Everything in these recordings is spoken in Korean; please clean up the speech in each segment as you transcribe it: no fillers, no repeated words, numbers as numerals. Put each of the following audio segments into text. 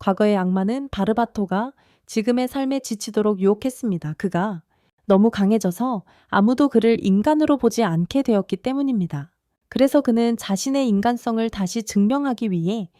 과거의 악마는 바르바토가 지금의 삶에 지치도록 유혹했습니다. 그가 너무 강해져서 아무도 그를 인간으로 보지 않게 되었기 때문입니다. 그래서 그는 자신의 인간성을 다시 증명하기 위해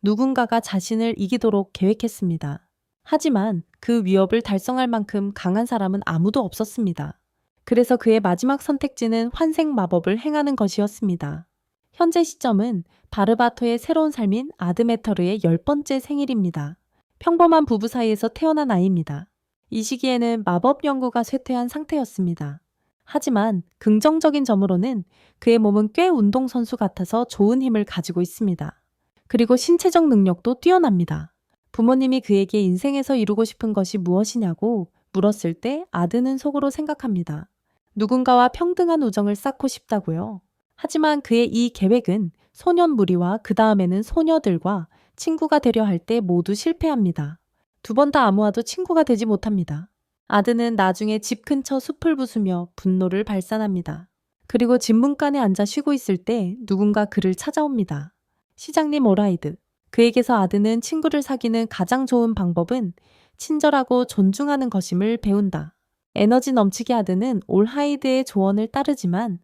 누군가가 자신을 이기도록 계획했습니다. 하지만 그 위협을 달성할 만큼 강한 사람은 아무도 없었습니다. 그래서 그의 마지막 선택지는 환생 마법을 행하는 것이었습니다. 현재 시점은 바르바토의 새로운 삶인 아드메터르의 10번째 생일입니다. 평범한 부부 사이에서 태어난 아이입니다. 이 시기에는 마법 연구가 쇠퇴한 상태였습니다. 하지만 긍정적인 점으로는 그의 몸은 꽤 운동선수 같아서 좋은 힘을 가지고 있습니다. 그리고 신체적 능력도 뛰어납니다. 부모님이 그에게 인생에서 이루고 싶은 것이 무엇이냐고 물었을 때 아드는 속으로 생각합니다. 누군가와 평등한 우정을 쌓고 싶다고요. 하지만 그의 이 계획은 소년 무리와 그 다음에는 소녀들과 친구가 되려 할 때 모두 실패합니다. 두 번 다 아무와도 친구가 되지 못합니다. 아드는 나중에 집 근처 숲을 부수며 분노를 발산합니다. 그리고 집 문간에 앉아 쉬고 있을 때 누군가 그를 찾아옵니다. 시장님 오라이드. 그에게서 아드는 친구를 사귀는 가장 좋은 방법은 친절하고 존중하는 것임을 배운다. 에너지 넘치게 아드는 올하이드의 조언을 따르지만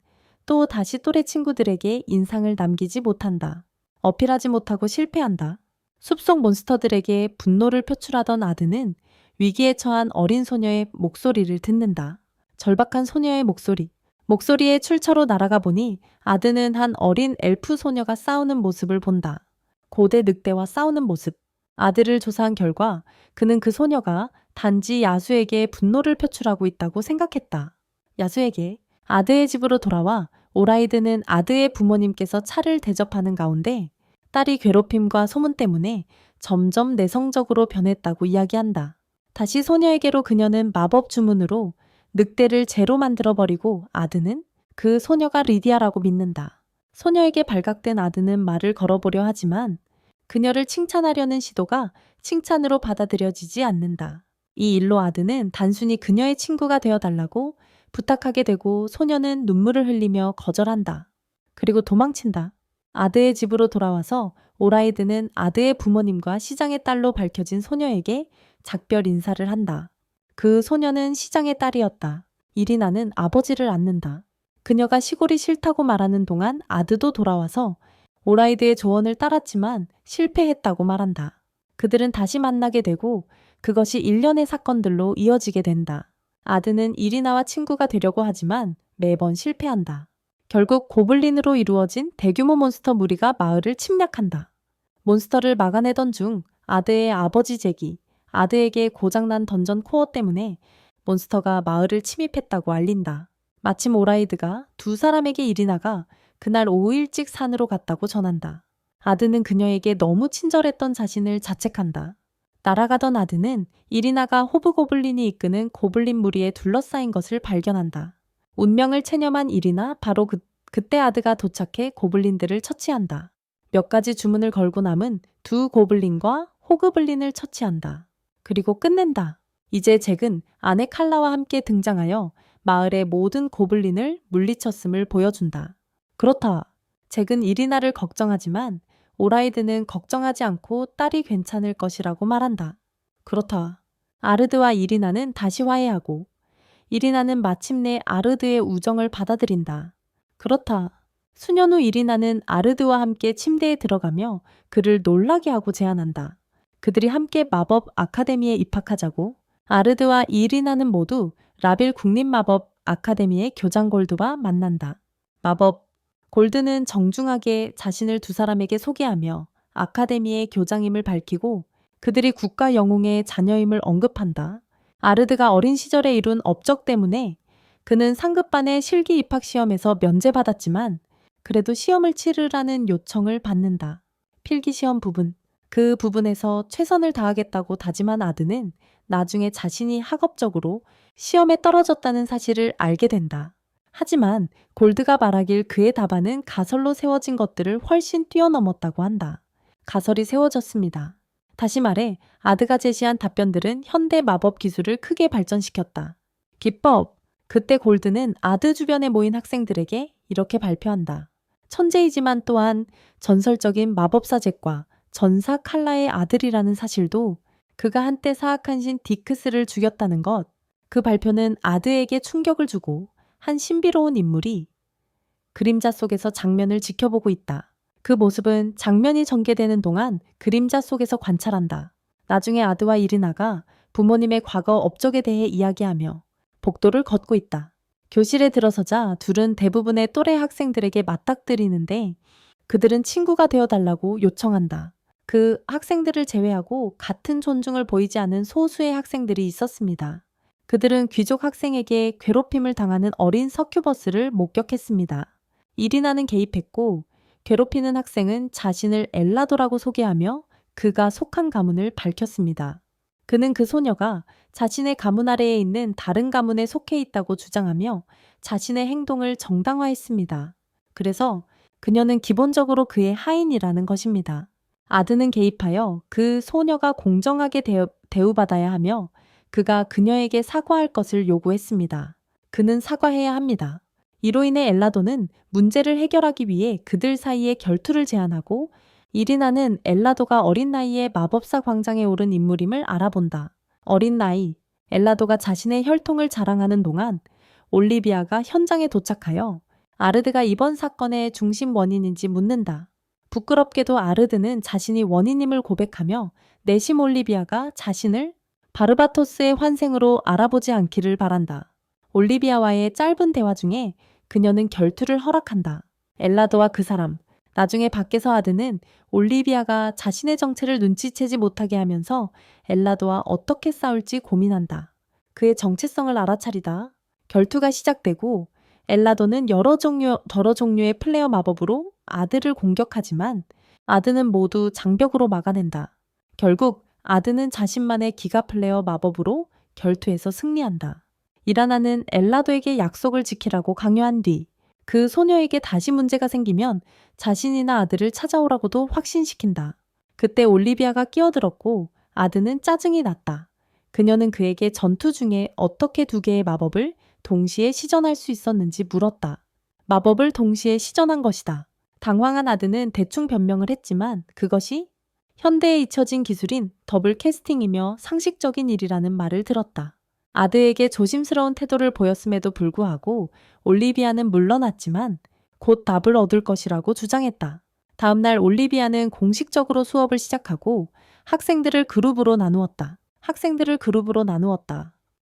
또 다시 또래 친구들에게 인상을 남기지 못한다. 어필하지 못하고 실패한다. 숲속 몬스터들에게 분노를 표출하던 아드는 위기에 처한 어린 소녀의 목소리를 듣는다. 절박한 소녀의 목소리. 목소리의 출처로 날아가 보니 아드는 한 어린 엘프 소녀가 싸우는 모습을 본다. 고대 늑대와 싸우는 모습. 아들을 조사한 결과 그는 그 소녀가 단지 야수에게 분노를 표출하고 있다고 생각했다. 야수에게. 아드의 집으로 돌아와 오라이드는 아드의 부모님께서 차를 대접하는 가운데 딸이 괴롭힘과 소문 때문에 점점 내성적으로 변했다고 이야기한다. 다시 소녀에게로 그녀는 마법 주문으로 늑대를 재로 만들어버리고 아드는 그 소녀가 리디아라고 믿는다. 소녀에게 발각된 아드는 말을 걸어보려 하지만 그녀를 칭찬하려는 시도가 칭찬으로 받아들여지지 않는다. 이 일로 아드는 단순히 그녀의 친구가 되어달라고 부탁하게 되고 소녀는 눈물을 흘리며 거절한다. 그리고 도망친다. 아드의 집으로 돌아와서 오라이드는 아드의 부모님과 시장의 딸로 밝혀진 소녀에게 작별 인사를 한다. 그 소녀는 시장의 딸이었다. 이리나는 아버지를 안는다. 그녀가 시골이 싫다고 말하는 동안 아드도 돌아와서 오라이드의 조언을 따랐지만 실패했다고 말한다. 그들은 다시 만나게 되고 그것이 일련의 사건들로 이어지게 된다. 아드는 이리나와 친구가 되려고 하지만 매번 실패한다. 결국 고블린으로 이루어진 대규모 몬스터 무리가 마을을 침략한다. 몬스터를 막아내던 중 아드의 아버지 잭이 아드에게 고장난 던전 코어 때문에 몬스터가 마을을 침입했다고 알린다. 마침 오라이드가 두 사람에게 이리나가 그날 오후 일찍 산으로 갔다고 전한다. 아드는 그녀에게 너무 친절했던 자신을 자책한다. 날아가던 아드는 이리나가 호브고블린이 이끄는 고블린 무리에 둘러싸인 것을 발견한다. 운명을 체념한 이리나 바로 그때 아드가 도착해 고블린들을 처치한다. 몇 가지 주문을 걸고 남은 두 고블린과 호그블린을 처치한다. 그리고 끝낸다. 이제 잭은 아내 칼라와 함께 등장하여 마을의 모든 고블린을 물리쳤음을 보여준다. 그렇다. 잭은 이리나를 걱정하지만 오라이드는 걱정하지 않고 딸이 괜찮을 것이라고 말한다. 그렇다. 아르드와 이리나는 다시 화해하고 이리나는 마침내 아르드의 우정을 받아들인다. 그렇다. 수년 후 이리나는 아르드와 함께 침대에 들어가며 그를 놀라게 하고 제안한다. 그들이 함께 마법 아카데미에 입학하자고. 아르드와 이리나는 모두 라빌 국립마법 아카데미의 교장 골드와 만난다. 마법 골드는 정중하게 자신을 두 사람에게 소개하며 아카데미의 교장임을 밝히고 그들이 국가 영웅의 자녀임을 언급한다. 아르드가 어린 시절에 이룬 업적 때문에 그는 상급반의 실기 입학 시험에서 면제받았지만 그래도 시험을 치르라는 요청을 받는다. 필기시험 부분. 그 부분에서 최선을 다하겠다고 다짐한 아드는 나중에 자신이 학업적으로 시험에 떨어졌다는 사실을 알게 된다. 하지만 골드가 말하길 그의 답안은 가설로 세워진 것들을 훨씬 뛰어넘었다고 한다. 가설이 세워졌습니다. 다시 말해 아드가 제시한 답변들은 현대 마법 기술을 크게 발전시켰다. 기법! 그때 골드는 아드 주변에 모인 학생들에게 이렇게 발표한다. 천재이지만 또한 전설적인 마법사 잭과 전사 칼라의 아들이라는 사실도, 그가 한때 사악한 신 디크스를 죽였다는 것, 그 발표는 아드에게 충격을 주고 한 신비로운 인물이 그림자 속에서 장면을 지켜보고 있다. 그 모습은 장면이 전개되는 동안 그림자 속에서 관찰한다. 나중에 아드와 이리나가 부모님의 과거 업적에 대해 이야기하며 복도를 걷고 있다. 교실에 들어서자 둘은 대부분의 또래 학생들에게 맞닥뜨리는데 그들은 친구가 되어달라고 요청한다. 그 학생들을 제외하고 같은 존중을 보이지 않은 소수의 학생들이 있었습니다. 그들은 귀족 학생에게 괴롭힘을 당하는 어린 서큐버스를 목격했습니다. 이리나는 개입했고 괴롭히는 학생은 자신을 엘라도라고 소개하며 그가 속한 가문을 밝혔습니다. 그는 그 소녀가 자신의 가문 아래에 있는 다른 가문에 속해 있다고 주장하며 자신의 행동을 정당화했습니다. 그래서 그녀는 기본적으로 그의 하인이라는 것입니다. 아드는 개입하여 그 소녀가 공정하게 대우받아야 하며 그가 그녀에게 사과할 것을 요구했습니다. 그는 사과해야 합니다. 이로 인해 엘라도는 문제를 해결하기 위해 그들 사이에 결투를 제안하고 이리나는 엘라도가 어린 나이에 마법사 광장에 오른 인물임을 알아본다. 어린 나이, 엘라도가 자신의 혈통을 자랑하는 동안 올리비아가 현장에 도착하여 아르드가 이번 사건의 중심 원인인지 묻는다. 부끄럽게도 아르드는 자신이 원인임을 고백하며 내심 올리비아가 자신을 바르바토스의 환생으로 알아보지 않기를 바란다. 올리비아와의 짧은 대화 중에 그녀는 결투를 허락한다. 엘라도와 그 사람, 나중에 밖에서 아드는 올리비아가 자신의 정체를 눈치채지 못하게 하면서 엘라도와 어떻게 싸울지 고민한다. 그의 정체성을 알아차리다. 결투가 시작되고 엘라도는 여러 종류의 플레어 마법으로 아드를 공격하지만 아드는 모두 장벽으로 막아낸다. 결국 아드는 자신만의 기가 플레어 마법으로 결투에서 승리한다. 이라나는 엘라도에게 약속을 지키라고 강요한 뒤 그 소녀에게 다시 문제가 생기면 자신이나 아들을 찾아오라고도 확신시킨다. 그때 올리비아가 끼어들었고 아드는 짜증이 났다. 그녀는 그에게 전투 중에 어떻게 두 개의 마법을 동시에 시전할 수 있었는지 물었다. 마법을 동시에 시전한 것이다. 당황한 아드는 대충 변명을 했지만 그것이 현대에 잊혀진 기술인 더블 캐스팅이며 상식적인 일이라는 말을 들었다. 아드에게 조심스러운 태도를 보였음에도 불구하고 올리비아는 물러났지만 곧 답을 얻을 것이라고 주장했다. 다음날 올리비아는 공식적으로 수업을 시작하고 학생들을 그룹으로 나누었다.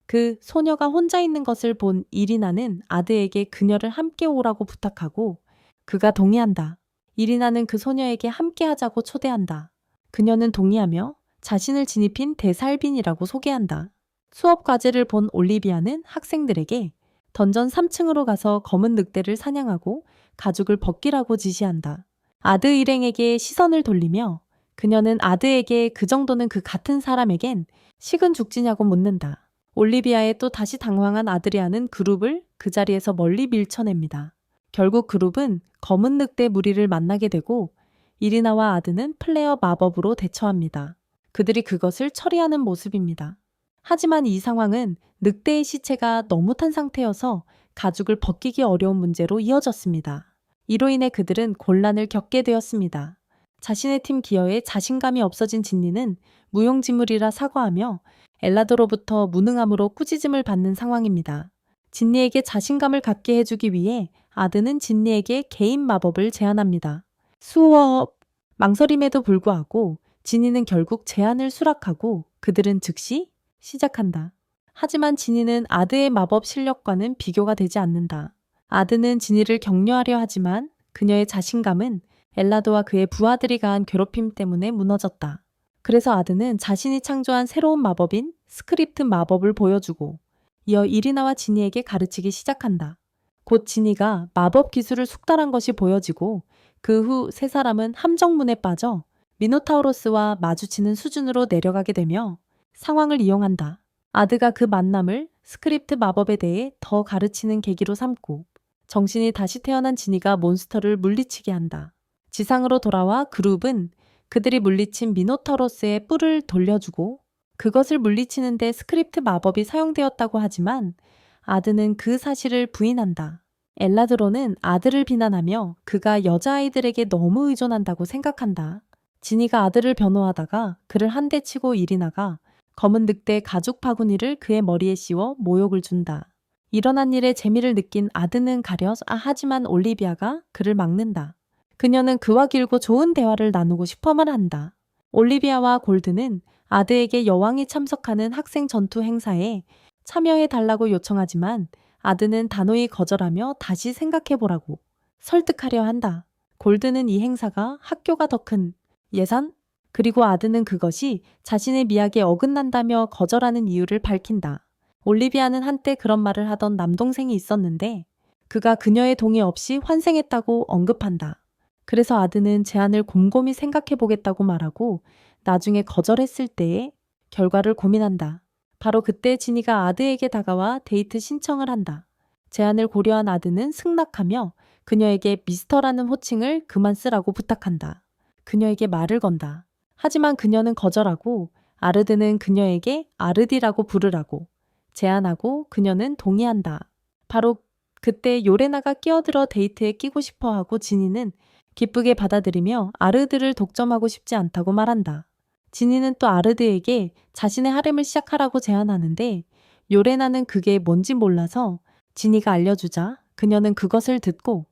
그 소녀가 혼자 있는 것을 본 이리나는 아드에게 그녀를 함께 오라고 부탁하고 그가 동의한다. 이리나는 그 소녀에게 함께 하자고 초대한다. 그녀는 동의하며 자신을 지니핀 데살빈이라고 소개한다. 수업 과제를 본 올리비아는 학생들에게 던전 3층으로 가서 검은 늑대를 사냥하고 가죽을 벗기라고 지시한다. 아드 일행에게 시선을 돌리며 그녀는 아드에게 그 정도는 그 같은 사람에겐 식은 죽지냐고 묻는다. 올리비아의 또 다시 당황한 아드리아는 그룹을 그 자리에서 멀리 밀쳐냅니다. 결국 그룹은 검은 늑대 무리를 만나게 되고 이리나와 아드는 플레어 마법으로 대처합니다. 그들이 그것을 처리하는 모습입니다. 하지만 이 상황은 늑대의 시체가 너무 탄 상태여서 가죽을 벗기기 어려운 문제로 이어졌습니다. 이로 인해 그들은 곤란을 겪게 되었습니다. 자신의 팀 기여에 자신감이 없어진 진니는 무용지물이라 사과하며 엘라도로부터 무능함으로 꾸짖음을 받는 상황입니다. 진니에게 자신감을 갖게 해주기 위해 아드는 진니에게 개인 마법을 제안합니다. 수업! 망설임에도 불구하고 진니는 결국 제안을 수락하고 그들은 즉시 시작한다. 하지만 지니는 아드의 마법 실력과는 비교가 되지 않는다. 아드는 지니를 격려하려 하지만 그녀의 자신감은 엘라도와 그의 부하들이 가한 괴롭힘 때문에 무너졌다. 그래서 아드는 자신이 창조한 새로운 마법인 스크립트 마법을 보여주고 이어 이리나와 지니에게 가르치기 시작한다. 곧 지니가 마법 기술을 숙달한 것이 보여지고 그 후 세 사람은 함정문에 빠져 미노타우로스와 마주치는 수준으로 내려가게 되며 상황을 이용한다. 아드가 그 만남을 스크립트 마법에 대해 더 가르치는 계기로 삼고 정신이 다시 태어난 지니가 몬스터를 물리치게 한다. 지상으로 돌아와 그룹은 그들이 물리친 미노타우로스의 뿔을 돌려주고 그것을 물리치는데 스크립트 마법이 사용되었다고 하지만 아드는 그 사실을 부인한다. 엘라드로는 아들을 비난하며 그가 여자아이들에게 너무 의존한다고 생각한다. 진이가 아들을 변호하다가 그를 한 대 치고 이리나가 검은 늑대 가죽 바구니를 그의 머리에 씌워 모욕을 준다. 일어난 일에 재미를 느낀 아드는 가려 하지만 올리비아가 그를 막는다. 그녀는 그와 길고 좋은 대화를 나누고 싶어만 한다. 올리비아와 골드는 아드에게 여왕이 참석하는 학생 전투 행사에 참여해 달라고 요청하지만 아드는 단호히 거절하며 다시 생각해보라고 설득하려 한다. 골드는 이 행사가 학교가 더 큰 예산? 그리고 아드는 그것이 자신의 미학에 어긋난다며 거절하는 이유를 밝힌다. 올리비아는 한때 그런 말을 하던 남동생이 있었는데 그가 그녀의 동의 없이 환생했다고 언급한다. 그래서 아드는 제안을 곰곰이 생각해 보겠다고 말하고 나중에 거절했을 때의 결과를 고민한다. 바로 그때 진이가 아드에게 다가와 데이트 신청을 한다. 제안을 고려한 아드는 승낙하며 그녀에게 미스터라는 호칭을 그만 쓰라고 부탁한다. 그녀에게 말을 건다. 하지만 그녀는 거절하고 아르드는 그녀에게 아르디라고 부르라고 제안하고 그녀는 동의한다. 바로 그때 요레나가 끼어들어 데이트에 끼고 싶어하고 진이는 기쁘게 받아들이며 아르드를 독점하고 싶지 않다고 말한다. 진이는 또 아르드에게 자신의 하렘을 시작하라고 제안하는데 요레나는 그게 뭔지 몰라서 진이가 알려주자 그녀는 그것을 듣고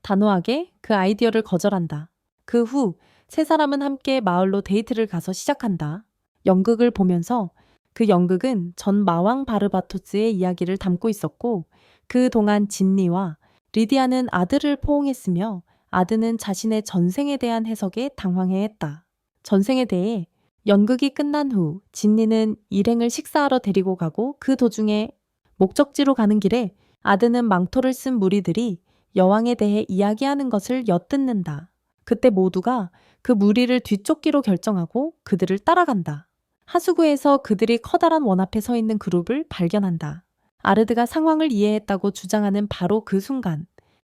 단호하게 그 아이디어를 거절한다. 그 후 세 사람은 함께 마을로 데이트를 가서 시작한다. 연극을 보면서 그 연극은 전 마왕 바르바토스의 이야기를 담고 있었고 그동안 진니와 리디아는 아들을 포옹했으며 아드는 자신의 전생에 대한 해석에 당황해했다. 전생에 대해 연극이 끝난 후 진니는 일행을 식사하러 데리고 가고 그 도중에 목적지로 가는 길에 아드는 망토를 쓴 무리들이 여왕에 대해 이야기하는 것을 엿듣는다. 그때 모두가 그 무리를 뒤쫓기로 결정하고 그들을 따라간다. 하수구에서 그들이 커다란 원 앞에 서 있는 그룹을 발견한다. 아르드가 상황을 이해했다고 주장하는 바로 그 순간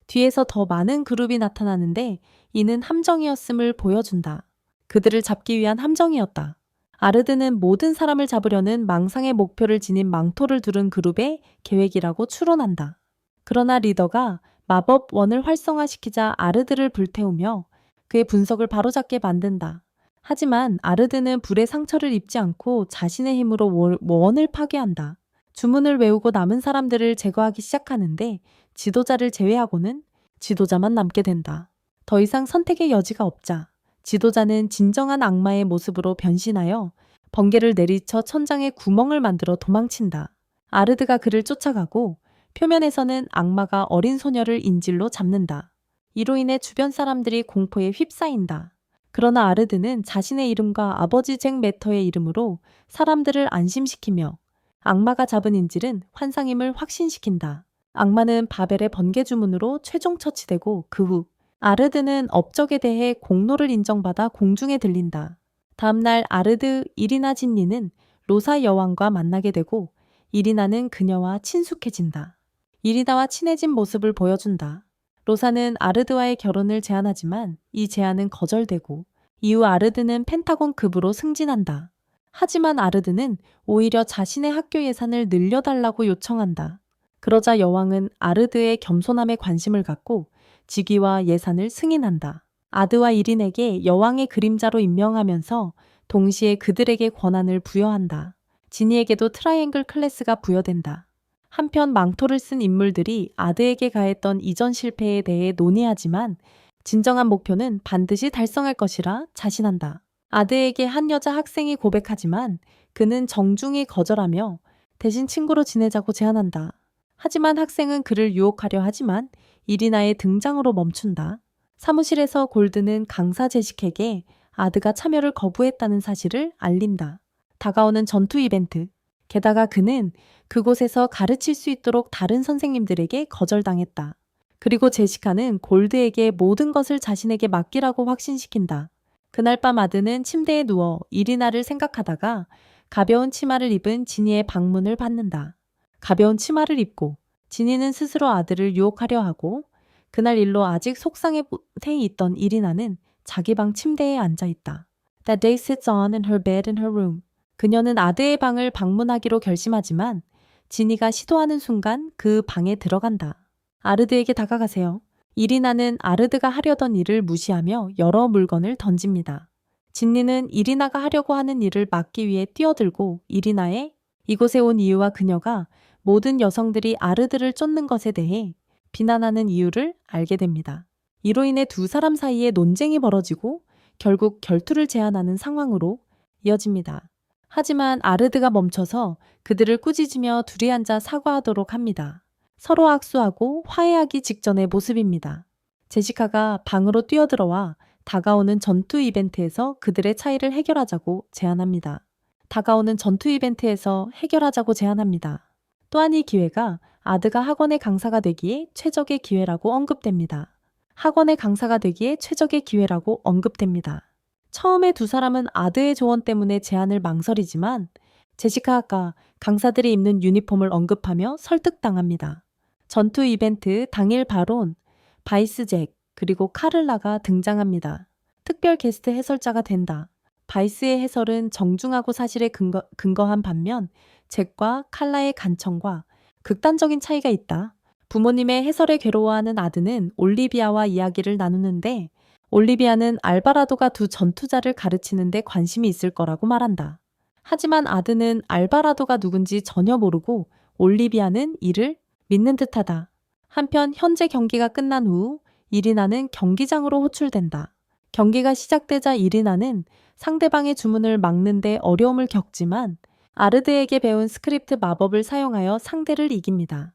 뒤에서 더 많은 그룹이 나타나는데 이는 함정이었음을 보여준다. 그들을 잡기 위한 함정이었다. 아르드는 모든 사람을 잡으려는 망상의 목표를 지닌 망토를 두른 그룹의 계획이라고 추론한다. 그러나 리더가 마법 원을 활성화시키자 아르드를 불태우며 그의 분석을 바로잡게 만든다. 하지만 아르드는 불의 상처를 입지 않고 자신의 힘으로 원을 파괴한다. 주문을 외우고 남은 사람들을 제거하기 시작하는데 지도자를 제외하고는 지도자만 남게 된다. 더 이상 선택의 여지가 없자 지도자는 진정한 악마의 모습으로 변신하여 번개를 내리쳐 천장에 구멍을 만들어 도망친다. 아르드가 그를 쫓아가고 표면에서는 악마가 어린 소녀를 인질로 잡는다. 이로 인해 주변 사람들이 공포에 휩싸인다. 그러나 아르드는 자신의 이름과 아버지 잭 매터의 이름으로 사람들을 안심시키며 악마가 잡은 인질은 환상임을 확신시킨다. 악마는 바벨의 번개 주문으로 최종 처치되고 그 후 아르드는 업적에 대해 공로를 인정받아 공중에 들린다. 다음날 아르드, 이리나 진니는 로사 여왕과 만나게 되고 이리나는 그녀와 친숙해진다. 이리나와 친해진 모습을 보여준다. 로사는 아르드와의 결혼을 제안하지만 이 제안은 거절되고 이후 아르드는 펜타곤 급으로 승진한다. 하지만 아르드는 오히려 자신의 학교 예산을 늘려달라고 요청한다. 그러자 여왕은 아르드의 겸손함에 관심을 갖고 직위와 예산을 승인한다. 아드와 이린에게 여왕의 그림자로 임명하면서 동시에 그들에게 권한을 부여한다. 지니에게도 트라이앵글 클래스가 부여된다. 한편 망토를 쓴 인물들이 아드에게 가했던 이전 실패에 대해 논의하지만 진정한 목표는 반드시 달성할 것이라 자신한다. 아드에게 한 여자 학생이 고백하지만 그는 정중히 거절하며 대신 친구로 지내자고 제안한다. 하지만 학생은 그를 유혹하려 하지만 이리나의 등장으로 멈춘다. 사무실에서 골드는 강사 제식에게 아드가 참여를 거부했다는 사실을 알린다. 다가오는 전투 이벤트. 게다가 그는 그곳에서 가르칠 수 있도록 다른 선생님들에게 거절당했다. 그리고 제시카는 골드에게 모든 것을 자신에게 맡기라고 확신시킨다. 그날 밤 아드는 침대에 누워 이리나를 생각하다가 가벼운 치마를 입은 지니의 방문을 받는다. 가벼운 치마를 입고 지니는 스스로 아들을 유혹하려 하고 그날 일로 아직 속상해 있던 이리나는 자기 방 침대에 앉아있다. That day sits on in her bed in her room. 그녀는 아드의 방을 방문하기로 결심하지만 지니가 시도하는 순간 그 방에 들어간다. 아르드에게 다가가세요. 이리나는 아르드가 하려던 일을 무시하며 여러 물건을 던집니다. 진니는 이리나가 하려고 하는 일을 막기 위해 뛰어들고 이리나의 이곳에 온 이유와 그녀가 모든 여성들이 아르드를 쫓는 것에 대해 비난하는 이유를 알게 됩니다. 이로 인해 두 사람 사이에 논쟁이 벌어지고 결국 결투를 제안하는 상황으로 이어집니다. 하지만 아르드가 멈춰서 그들을 꾸짖으며 둘이 앉아 사과하도록 합니다. 서로 악수하고 화해하기 직전의 모습입니다. 제시카가 방으로 뛰어들어와 다가오는 전투 이벤트에서 그들의 차이를 해결하자고 제안합니다. 다가오는 전투 이벤트에서 해결하자고 제안합니다. 또한 이 기회가 아드가 학원의 강사가 되기에 최적의 기회라고 언급됩니다. 학원의 강사가 되기에 최적의 기회라고 언급됩니다. 처음에 두 사람은 아드의 조언 때문에 제안을 망설이지만 제시카가 강사들이 입는 유니폼을 언급하며 설득당합니다. 전투 이벤트 당일 바론, 바이스 잭, 그리고 카를라가 등장합니다. 특별 게스트 해설자가 된다. 바이스의 해설은 정중하고 사실에 근거한 반면 잭과 칼라의 간청과 극단적인 차이가 있다. 부모님의 해설에 괴로워하는 아드는 올리비아와 이야기를 나누는데 올리비아는 알바라도가 두 전투자를 가르치는데 관심이 있을 거라고 말한다. 하지만 아드는 알바라도가 누군지 전혀 모르고 올리비아는 이를 믿는 듯하다. 한편 현재 경기가 끝난 후 이리나는 경기장으로 호출된다. 경기가 시작되자 이리나는 상대방의 주문을 막는데 어려움을 겪지만 아르드에게 배운 스크립트 마법을 사용하여 상대를 이깁니다.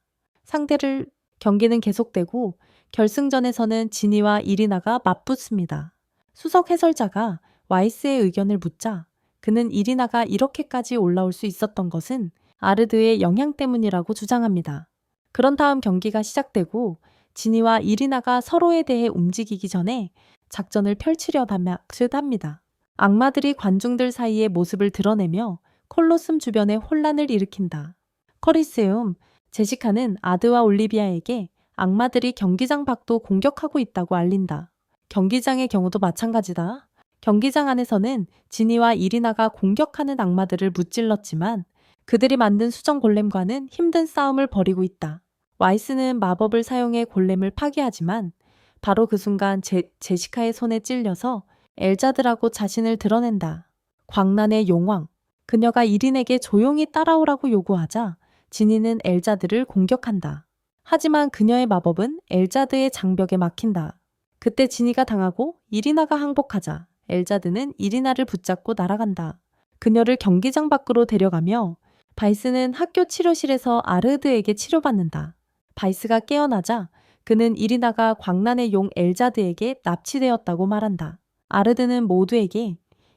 경기는 계속되고 결승전에서는 지니와 이리나가 맞붙습니다. 수석 해설자가 와이스의 의견을 묻자 그는 이리나가 이렇게까지 올라올 수 있었던 것은 아르드의 영향 때문이라고 주장합니다. 그런 다음 경기가 시작되고 지니와 이리나가 서로에 대해 움직이기 전에 작전을 펼치려합니다. 악마들이 관중들 사이의 모습을 드러내며 콜로슴 주변에 혼란을 일으킨다. 커리세움, 제시카는 아드와 올리비아에게 악마들이 경기장 밖도 공격하고 있다고 알린다. 경기장의 경우도 마찬가지다. 경기장 안에서는 지니와 이리나가 공격하는 악마들을 무찔렀지만 그들이 만든 수정 골렘과는 힘든 싸움을 벌이고 있다. 와이스는 마법을 사용해 골렘을 파괴하지만 바로 그 순간 제시카의 손에 찔려서 엘자드라고 자신을 드러낸다. 광란의 용왕. 그녀가 이린에게 조용히 따라오라고 요구하자 지니는 엘자드를 공격한다. 하지만 그녀의 마법은 엘자드의 장벽에 막힌다. 그때 지니가 당하고 이리나가 항복하자 엘자드는 이리나를 붙잡고 날아간다. 그녀를 경기장 밖으로 데려가며 바이스는 학교 치료실에서 아르드에게 치료받는다. 바이스가 깨어나자 그는 이리나가 광란의 용 엘자드에게 납치되었다고 말한다. 아르드는 모두에게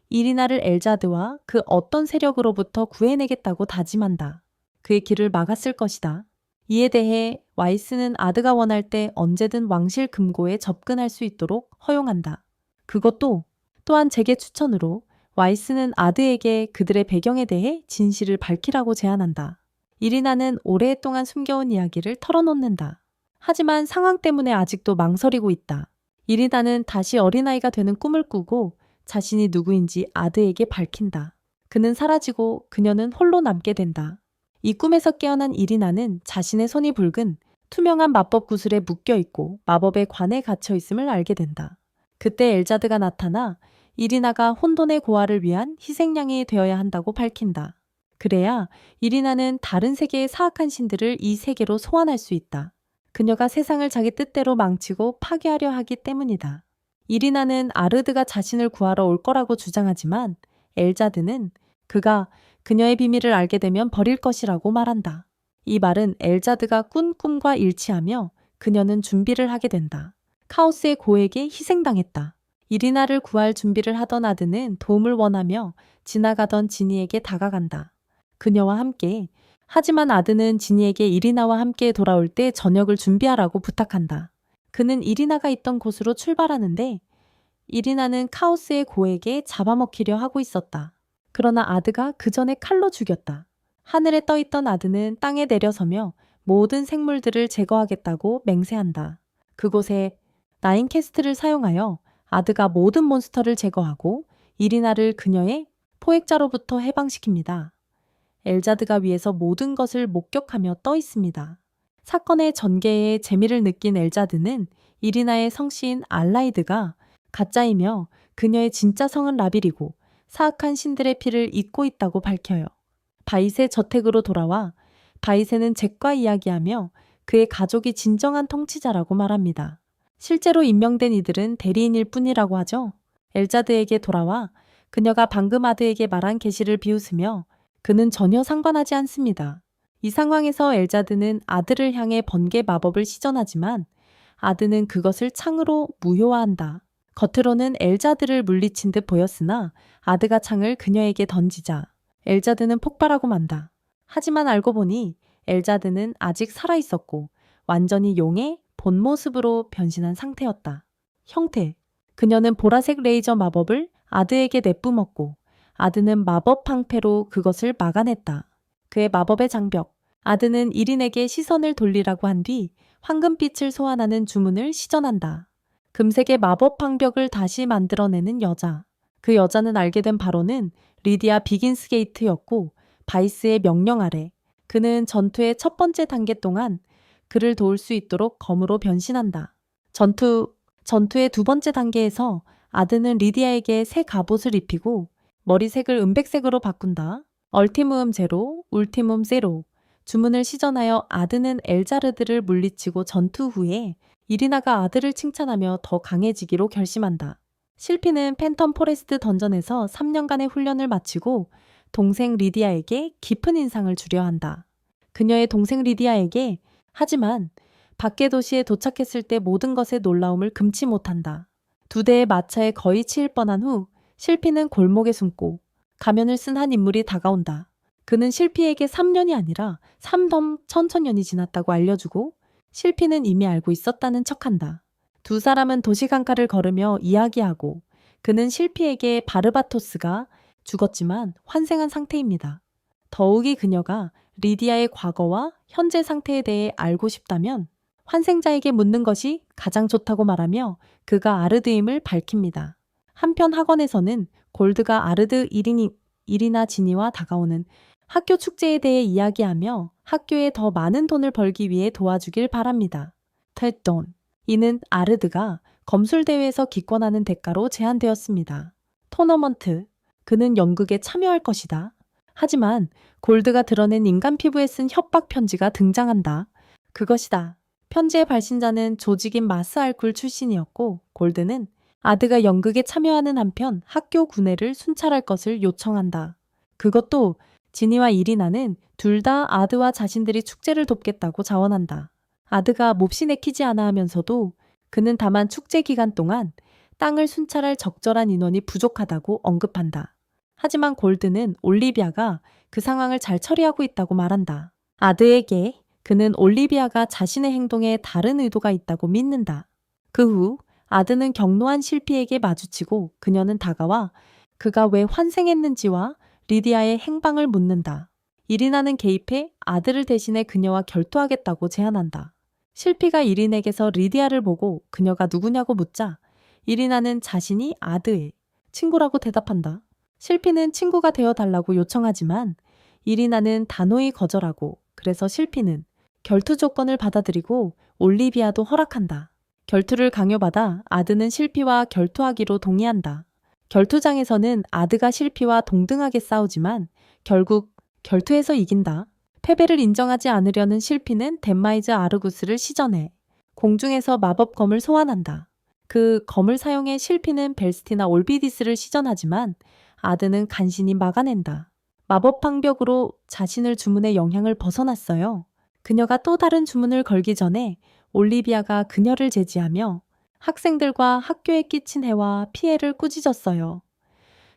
이리나를 엘자드와 그 어떤 세력으로부터 구해내겠다고 다짐한다. 그의 길을 막았을 것이다. 이에 대해 와이스는 아드가 원할 때 언제든 왕실 금고에 접근할 수 있도록 허용한다. 그것도 또한 잭의 추천으로 와이스는 아드에게 그들의 배경에 대해 진실을 밝히라고 제안한다. 이리나는 오랫동안 숨겨온 이야기를 털어놓는다. 하지만 상황 때문에 아직도 망설이고 있다. 이리나는 다시 어린아이가 되는 꿈을 꾸고 자신이 누구인지 아드에게 밝힌다. 그는 사라지고 그녀는 홀로 남게 된다. 이 꿈에서 깨어난 이리나는 자신의 손이 붉은 투명한 마법 구슬에 묶여있고 마법의 관에 갇혀있음을 알게 된다. 그때 엘자드가 나타나 이리나가 혼돈의 고아를 위한 희생양이 되어야 한다고 밝힌다. 그래야 이리나는 다른 세계의 사악한 신들을 이 세계로 소환할 수 있다. 그녀가 세상을 자기 뜻대로 망치고 파괴하려 하기 때문이다. 이리나는 아르드가 자신을 구하러 올 거라고 주장하지만 엘자드는 그가 그녀의 비밀을 알게 되면 버릴 것이라고 말한다. 이 말은 엘자드가 꾼 꿈과 일치하며 그녀는 준비를 하게 된다. 카오스의 고에게 희생당했다. 이리나를 구할 준비를 하던 아드는 도움을 원하며 지나가던 지니에게 다가간다. 그녀와 함께 하지만 아드는 지니에게 이리나와 함께 돌아올 때 저녁을 준비하라고 부탁한다. 그는 이리나가 있던 곳으로 출발하는데 이리나는 카오스의 고에게 잡아먹히려 하고 있었다. 그러나 아드가 그 전에 칼로 죽였다. 하늘에 떠있던 아드는 땅에 내려서며 모든 생물들을 제거하겠다고 맹세한다. 그곳에 나인캐스트를 사용하여 아드가 모든 몬스터를 제거하고 이리나를 그녀의 포획자로부터 해방시킵니다. 엘자드가 위에서 모든 것을 목격하며 떠 있습니다. 사건의 전개에 재미를 느낀 엘자드는 이리나의 성씨인 알라이드가 가짜이며 그녀의 진짜 성은 라빌이고 사악한 신들의 피를 잇고 있다고 밝혀요. 바이세 저택으로 돌아와 바이세는 잭과 이야기하며 그의 가족이 진정한 통치자라고 말합니다. 실제로 임명된 이들은 대리인일 뿐이라고 하죠. 엘자드에게 돌아와 그녀가 방금 아드에게 말한 계시를 비웃으며 그는 전혀 상관하지 않습니다. 이 상황에서 엘자드는 아드를 향해 번개 마법을 시전하지만 아드는 그것을 창으로 무효화한다. 겉으로는 엘자드를 물리친 듯 보였으나 아드가 창을 그녀에게 던지자 엘자드는 폭발하고 만다. 하지만 알고 보니 엘자드는 아직 살아있었고 완전히 용의 본 모습으로 변신한 상태였다. 형태. 그녀는 보라색 레이저 마법을 아드에게 내뿜었고 아드는 마법 방패로 그것을 막아냈다. 그의 마법의 장벽. 아드는 이린에게 시선을 돌리라고 한 뒤 황금빛을 소환하는 주문을 시전한다. 금색의 마법 방벽을 다시 만들어내는 여자. 그 여자는 알게 된 바로는 리디아 비긴스 게이트였고 바이스의 명령 아래 그는 전투의 첫 번째 단계 동안 그를 도울 수 있도록 검으로 변신한다. 전투의 두 번째 단계에서 아드는 리디아에게 새 갑옷을 입히고 머리색을 은백색으로 바꾼다. 얼티뭅 제로, 울티뭅 제로. 주문을 시전하여 아드는 엘자르드를 물리치고 전투 후에 이리나가 아들을 칭찬하며 더 강해지기로 결심한다. 실피는 팬텀 포레스트 던전에서 3년간의 훈련을 마치고 동생 리디아에게 깊은 인상을 주려 한다. 그녀의 동생 리디아에게 하지만 밖의 도시에 도착했을 때 모든 것의 놀라움을 금치 못한다. 두 대의 마차에 거의 치일 뻔한 후 실피는 골목에 숨고 가면을 쓴 한 인물이 다가온다. 그는 실피에게 3년이 아니라 3덤 천천년이 지났다고 알려주고 실피는 이미 알고 있었다는 척한다. 두 사람은 도시강가를 걸으며 이야기하고 그는 실피에게 바르바토스가 죽었지만 환생한 상태입니다. 더욱이 그녀가 리디아의 과거와 현재 상태에 대해 알고 싶다면 환생자에게 묻는 것이 가장 좋다고 말하며 그가 아르드임을 밝힙니다. 한편 학원에서는 골드가 아르드 이리나 지니와 다가오는 학교 축제에 대해 이야기하며 학교에 더 많은 돈을 벌기 위해 도와주길 바랍니다. 텔돈. 이는 아르드가 검술대회에서 기권하는 대가로 제안되었습니다. 토너먼트. 그는 연극에 참여할 것이다. 하지만 골드가 드러낸 인간 피부에 쓴 협박 편지가 등장한다. 그것이다. 편지의 발신자는 조직인 마스 알쿨 출신이었고 골드는 아드가 연극에 참여하는 한편 학교 구내를 순찰할 것을 요청한다. 그것도 지니와 이리나는 둘 다 아드와 자신들이 축제를 돕겠다고 자원한다. 아드가 몹시 내키지 않아 하면서도 그는 다만 축제 기간 동안 땅을 순찰할 적절한 인원이 부족하다고 언급한다. 하지만 골드는 올리비아가 그 상황을 잘 처리하고 있다고 말한다. 아드에게 그는 올리비아가 자신의 행동에 다른 의도가 있다고 믿는다. 그 후 아드는 경로한 실피에게 마주치고 그녀는 다가와 그가 왜 환생했는지와 리디아의 행방을 묻는다. 이리나는 개입해 아들을 대신해 그녀와 결투하겠다고 제안한다. 실피가 이린에게서 리디아를 보고 그녀가 누구냐고 묻자 이리나는 자신이 아드의 친구라고 대답한다. 실피는 친구가 되어달라고 요청하지만 이리나는 단호히 거절하고 그래서 실피는 결투 조건을 받아들이고 올리비아도 허락한다. 결투를 강요받아 아드는 실피와 결투하기로 동의한다. 결투장에서는 아드가 실피와 동등하게 싸우지만 결국 결투에서 이긴다. 패배를 인정하지 않으려는 실피는 덴마이즈 아르구스를 시전해 공중에서 마법검을 소환한다. 그 검을 사용해 실피는 벨스티나 올비디스를 시전하지만 아드는 간신히 막아낸다. 마법 방벽으로 자신을 주문의 영향을 벗어났어요. 그녀가 또 다른 주문을 걸기 전에 올리비아가 그녀를 제지하며 학생들과 학교에 끼친 해와 피해를 꾸짖었어요.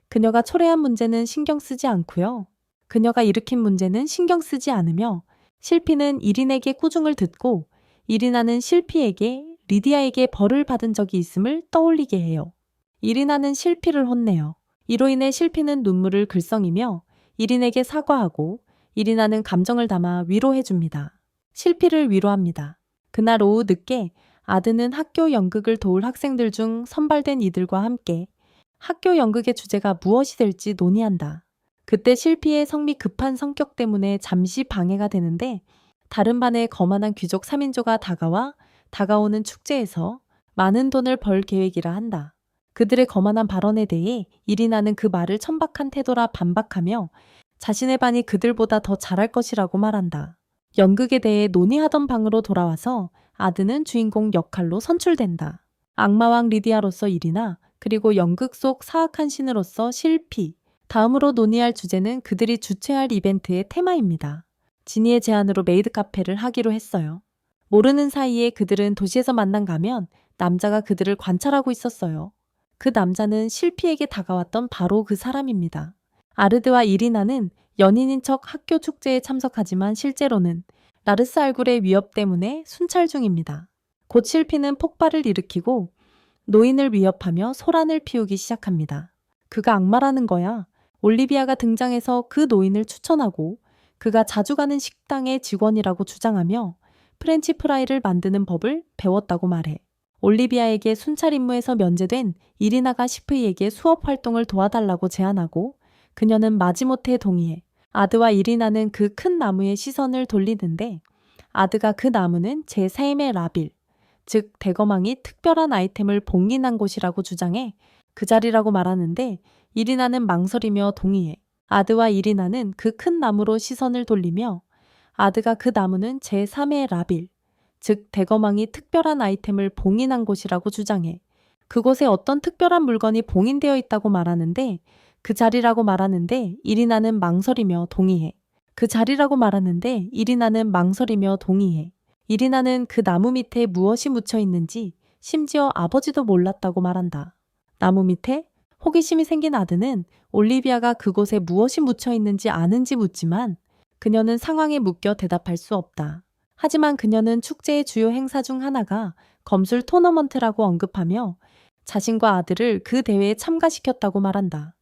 그녀가 초래한 문제는 신경 쓰지 않고요. 그녀가 일으킨 문제는 신경 쓰지 않으며 실피는 이린에게 꾸중을 듣고 이리나는 실피에게 리디아에게 벌을 받은 적이 있음을 떠올리게 해요. 이리나는 실피를 혼내요. 이로 인해 실피는 눈물을 글썽이며 이린에게 사과하고 이리나는 감정을 담아 위로해줍니다. 실피를 위로합니다. 그날 오후 늦게 아드는 학교 연극을 도울 학생들 중 선발된 이들과 함께 학교 연극의 주제가 무엇이 될지 논의한다. 그때 실피의 성미 급한 성격 때문에 잠시 방해가 되는데 다른 반의 거만한 귀족 3인조가 다가오는 축제에서 많은 돈을 벌 계획이라 한다. 그들의 거만한 발언에 대해 이리나는 그 말을 천박한 태도라 반박하며 자신의 반이 그들보다 더 잘할 것이라고 말한다. 연극에 대해 논의하던 방으로 돌아와서 아드는 주인공 역할로 선출된다. 악마왕 리디아로서 이리나, 그리고 연극 속 사악한 신으로서 실피. 다음으로 논의할 주제는 그들이 주최할 이벤트의 테마입니다. 지니의 제안으로 메이드 카페를 하기로 했어요. 모르는 사이에 그들은 도시에서 만난 가면 남자가 그들을 관찰하고 있었어요. 그 남자는 실피에게 다가왔던 바로 그 사람입니다. 아르드와 이리나는 연인인 척 학교 축제에 참석하지만 실제로는 라르스 알굴의 위협 때문에 순찰 중입니다. 곧 실피는 폭발을 일으키고 노인을 위협하며 소란을 피우기 시작합니다. 그가 악마라는 거야. 올리비아가 등장해서 그 노인을 추천하고 그가 자주 가는 식당의 직원이라고 주장하며 프렌치 프라이를 만드는 법을 배웠다고 말해. 올리비아에게 순찰 임무에서 면제된 이리나가 시프이에게 수업 활동을 도와달라고 제안하고 그녀는 마지못해 동의해. 아드와 이리나는 그 큰 나무에 시선을 돌리는데 아드가 그 나무는 제3의 라빌, 즉 대거망이 특별한 아이템을 봉인한 곳이라고 주장해 그 자리라고 말하는데 이리나는 망설이며 동의해. 아드와 이리나는 그 큰 나무로 시선을 돌리며 아드가 그 나무는 제3의 라빌, 즉 대거망이 특별한 아이템을 봉인한 곳이라고 주장해. 그곳에 어떤 특별한 물건이 봉인되어 있다고 말하는데 그 자리라고 말하는데 이리나는 망설이며 동의해. 그 자리라고 말하는데 이리나는 망설이며 동의해. 이리나는 그 나무 밑에 무엇이 묻혀 있는지 심지어 아버지도 몰랐다고 말한다. 나무 밑에? 호기심이 생긴 아드는 올리비아가 그곳에 무엇이 묻혀 있는지 아는지 묻지만 그녀는 상황에 묶여 대답할 수 없다. 하지만 그녀는 축제의 주요 행사 중 하나가 검술 토너먼트라고 언급하며 자신과 아들을 그 대회에 참가시켰다고 말한다.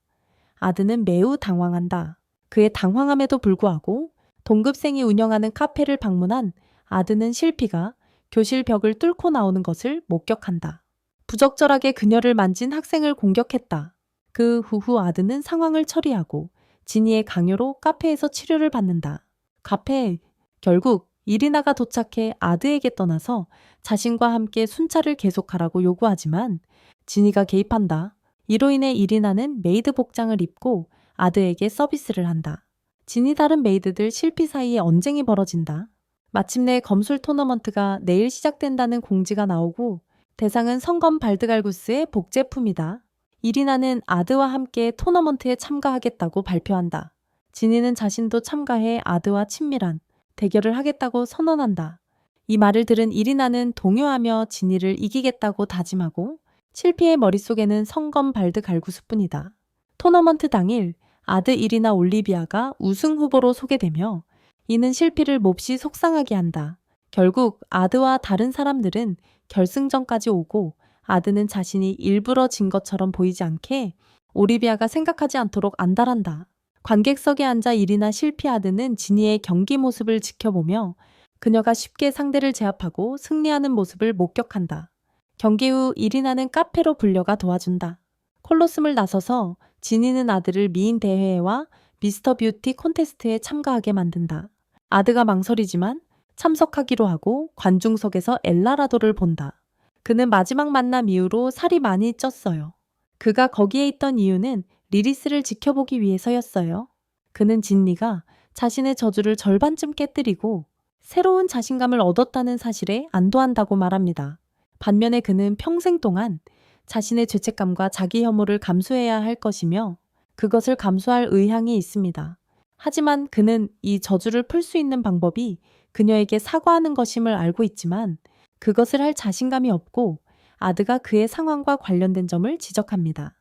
아드는 매우 당황한다. 그의 당황함에도 불구하고 동급생이 운영하는 카페를 방문한 아드는 실피가 교실 벽을 뚫고 나오는 것을 목격한다. 부적절하게 그녀를 만진 학생을 공격했다. 그 후후 아드는 상황을 처리하고 지니의 강요로 카페에서 치료를 받는다. 카페, 결국 이리나가 도착해 아드에게 떠나서 자신과 함께 순찰을 계속하라고 요구하지만 지니가 개입한다. 이로 인해 이리나는 메이드 복장을 입고 아드에게 서비스를 한다. 지니 다른 메이드들 실피 사이에 언쟁이 벌어진다. 마침내 검술 토너먼트가 내일 시작된다는 공지가 나오고 대상은 성검 발드갈구스의 복제품이다. 이리나는 아드와 함께 토너먼트에 참가하겠다고 발표한다. 지니는 자신도 참가해 아드와 친밀한 대결을 하겠다고 선언한다. 이 말을 들은 이리나는 동요하며 지니를 이기겠다고 다짐하고 실피의 머릿속에는 성검 발드갈구스뿐이다. 토너먼트 당일 아드 이리나 올리비아가 우승 후보로 소개되며 이는 실피를 몹시 속상하게 한다. 결국 아드와 다른 사람들은 결승전까지 오고 아드는 자신이 일부러 진 것처럼 보이지 않게 올리비아가 생각하지 않도록 안달한다. 관객석에 앉아 이리나 실피 아드는 지니의 경기 모습을 지켜보며 그녀가 쉽게 상대를 제압하고 승리하는 모습을 목격한다. 경기 후 이리나는 카페로 불려가 도와준다. 콜로슴을 나서서 지니는 아드를 미인 대회와 미스터 뷰티 콘테스트에 참가하게 만든다. 아드가 망설이지만 참석하기로 하고 관중석에서 엘라라도를 본다. 그는 마지막 만남 이후로 살이 많이 쪘어요. 그가 거기에 있던 이유는 리리스를 지켜보기 위해서였어요. 그는 진니가 자신의 저주를 절반쯤 깨뜨리고 새로운 자신감을 얻었다는 사실에 안도한다고 말합니다. 반면에 그는 평생 동안 자신의 죄책감과 자기 혐오를 감수해야 할 것이며 그것을 감수할 의향이 있습니다. 하지만 그는 이 저주를 풀 수 있는 방법이 그녀에게 사과하는 것임을 알고 있지만 그것을 할 자신감이 없고 아드가 그의 상황과 관련된 점을 지적합니다.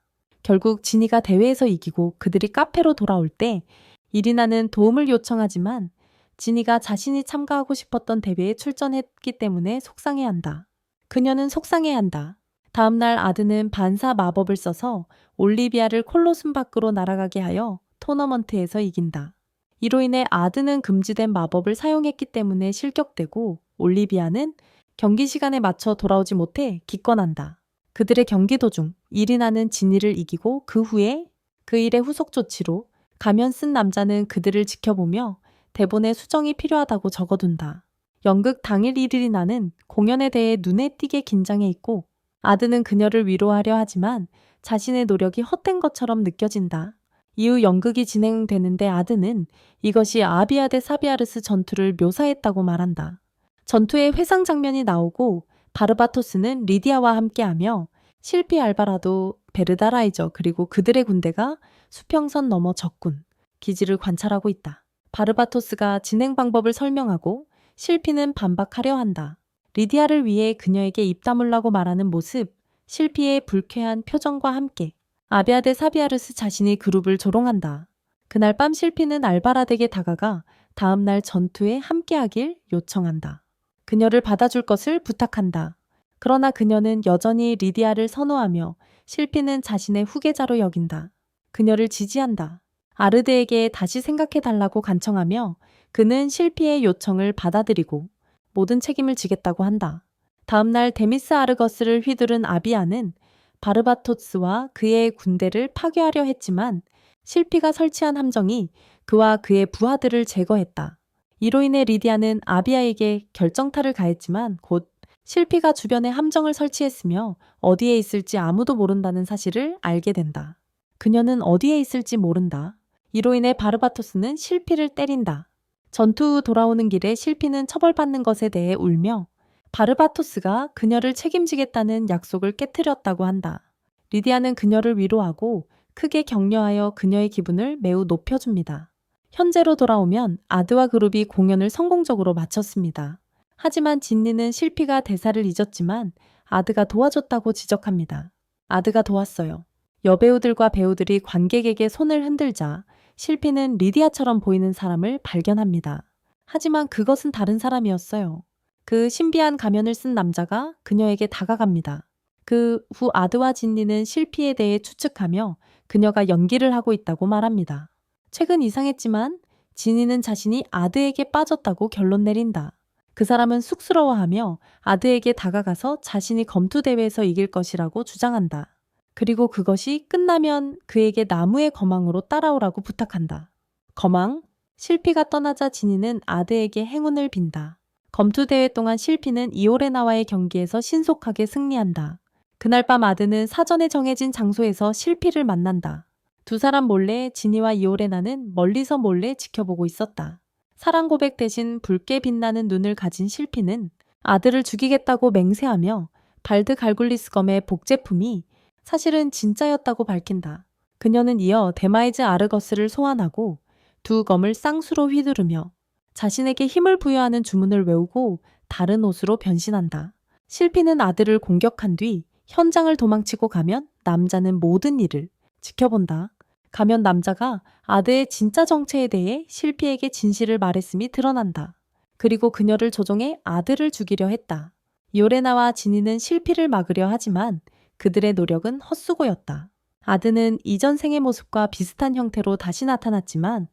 결국 지니가 대회에서 이기고 그들이 카페로 돌아올 때 이리나는 도움을 요청하지만 지니가 자신이 참가하고 싶었던 대회에 출전했기 때문에 속상해한다. 그녀는 속상해한다. 다음날 아드는 반사 마법을 써서 올리비아를 콜로숨 밖으로 날아가게 하여 토너먼트에서 이긴다. 이로 인해 아드는 금지된 마법을 사용했기 때문에 실격되고 올리비아는 경기 시간에 맞춰 돌아오지 못해 기권한다. 그들의 경기 도중 이리나는 지니를 이기고 그 후에 그 일의 후속 조치로 가면 쓴 남자는 그들을 지켜보며 대본에 수정이 필요하다고 적어둔다. 연극 당일 이리나는 공연에 대해 눈에 띄게 긴장해 있고 아드는 그녀를 위로하려 하지만 자신의 노력이 헛된 것처럼 느껴진다. 이후 연극이 진행되는데 아드는 이것이 아비아 대 사비아르스 전투를 묘사했다고 말한다. 전투의 회상 장면이 나오고 바르바토스는 리디아와 함께하며 실피 알바라도 베르다라이저 그리고 그들의 군대가 수평선 넘어 적군 기지를 관찰하고 있다. 바르바토스가 진행 방법을 설명하고 실피는 반박하려 한다. 리디아를 위해 그녀에게 입 다물라고 말하는 모습, 실피의 불쾌한 표정과 함께 아비아데 사비아르스 자신이 그룹을 조롱한다. 그날 밤 실피는 알바라덱에 다가가 다음날 전투에 함께하길 요청한다. 그녀를 받아줄 것을 부탁한다. 그러나 그녀는 여전히 리디아를 선호하며 실피는 자신의 후계자로 여긴다. 그녀를 지지한다. 아르데에게 다시 생각해달라고 간청하며 그는 실피의 요청을 받아들이고 모든 책임을 지겠다고 한다. 다음날 데미스 아르거스를 휘두른 아비아는 바르바토스와 그의 군대를 파괴하려 했지만 실피가 설치한 함정이 그와 그의 부하들을 제거했다. 이로 인해 리디아는 아비아에게 결정타를 가했지만 곧 실피가 주변에 함정을 설치했으며 어디에 있을지 아무도 모른다는 사실을 알게 된다. 그녀는 어디에 있을지 모른다. 이로 인해 바르바토스는 실피를 때린다. 전투 후 돌아오는 길에 실피는 처벌받는 것에 대해 울며 바르바토스가 그녀를 책임지겠다는 약속을 깨트렸다고 한다. 리디아는 그녀를 위로하고 크게 격려하여 그녀의 기분을 매우 높여줍니다. 현재로 돌아오면 아드와 그룹이 공연을 성공적으로 마쳤습니다. 하지만 진니는 실피가 대사를 잊었지만 아드가 도와줬다고 지적합니다. 아드가 도왔어요. 여배우들과 배우들이 관객에게 손을 흔들자 실피는 리디아처럼 보이는 사람을 발견합니다. 하지만 그것은 다른 사람이었어요. 그 신비한 가면을 쓴 남자가 그녀에게 다가갑니다. 그 후 아드와 진니는 실피에 대해 추측하며 그녀가 연기를 하고 있다고 말합니다. 최근 이상했지만 진니는 자신이 아드에게 빠졌다고 결론 내린다. 그 사람은 쑥스러워하며 아드에게 다가가서 자신이 검투대회에서 이길 것이라고 주장한다. 그리고 그것이 끝나면 그에게 나무의 거망으로 따라오라고 부탁한다. 거망? 실피가 떠나자 진이는 아드에게 행운을 빈다. 검투대회 동안 실피는 이오레나와의 경기에서 신속하게 승리한다. 그날 밤 아드는 사전에 정해진 장소에서 실피를 만난다. 두 사람 몰래 진이와 이오레나는 멀리서 몰래 지켜보고 있었다. 사랑 고백 대신 붉게 빛나는 눈을 가진 실피는 아들을 죽이겠다고 맹세하며 발드 갈굴리스 검의 복제품이 사실은 진짜였다고 밝힌다. 그녀는 이어 데마이즈 아르거스를 소환하고 두 검을 쌍수로 휘두르며 자신에게 힘을 부여하는 주문을 외우고 다른 옷으로 변신한다. 실피는 아들을 공격한 뒤 현장을 도망치고 가면 남자는 모든 일을 지켜본다. 가면 남자가 아드의 진짜 정체에 대해 실피에게 진실을 말했음이 드러난다. 그리고 그녀를 조종해 아들을 죽이려 했다. 요레나와 지니는 실피를 막으려 하지만 그들의 노력은 헛수고였다. 아드는 이전 생의 모습과 비슷한 형태로 다시 나타났지만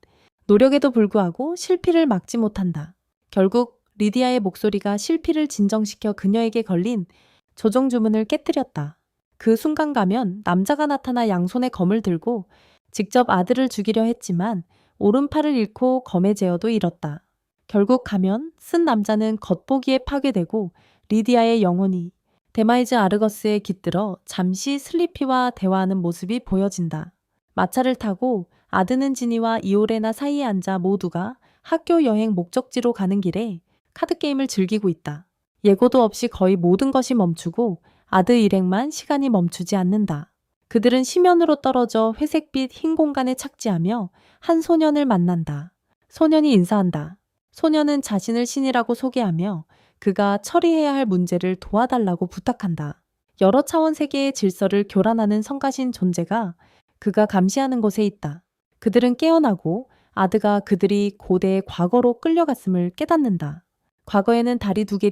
노력에도 불구하고 실피를 막지 못한다. 결국 리디아의 목소리가 실피를 진정시켜 그녀에게 걸린 조종 주문을 깨뜨렸다. 그 순간 가면 남자가 나타나 양손에 검을 들고 직접 아들을 죽이려 했지만 오른팔을 잃고 검의 제어도 잃었다. 결국 가면 쓴 남자는 겉보기에 파괴되고 리디아의 영혼이 데마이즈 아르거스에 깃들어 잠시 슬리피와 대화하는 모습이 보여진다. 마차를 타고 아드는 지니와 이오레나 사이에 앉아 모두가 학교 여행 목적지로 가는 길에 카드게임을 즐기고 있다. 예고도 없이 거의 모든 것이 멈추고 아드 일행만 시간이 멈추지 않는다. 그들은 심연으로 떨어져 회색빛 흰 공간에 착지하며 한 소년을 만난다. 소년이 인사한다. 소년은 자신을 신이라고 소개하며 그가 처리해야 할 문제를 도와달라고 부탁한다. 여러 차원 세계의 질서를 교란하는 성가신 존재가 그가 감시하는 곳에 있다. 그들은 깨어나고 아드가 그들이 고대의 과거로 끌려갔음을 깨닫는다. 과거에는 달이 두 개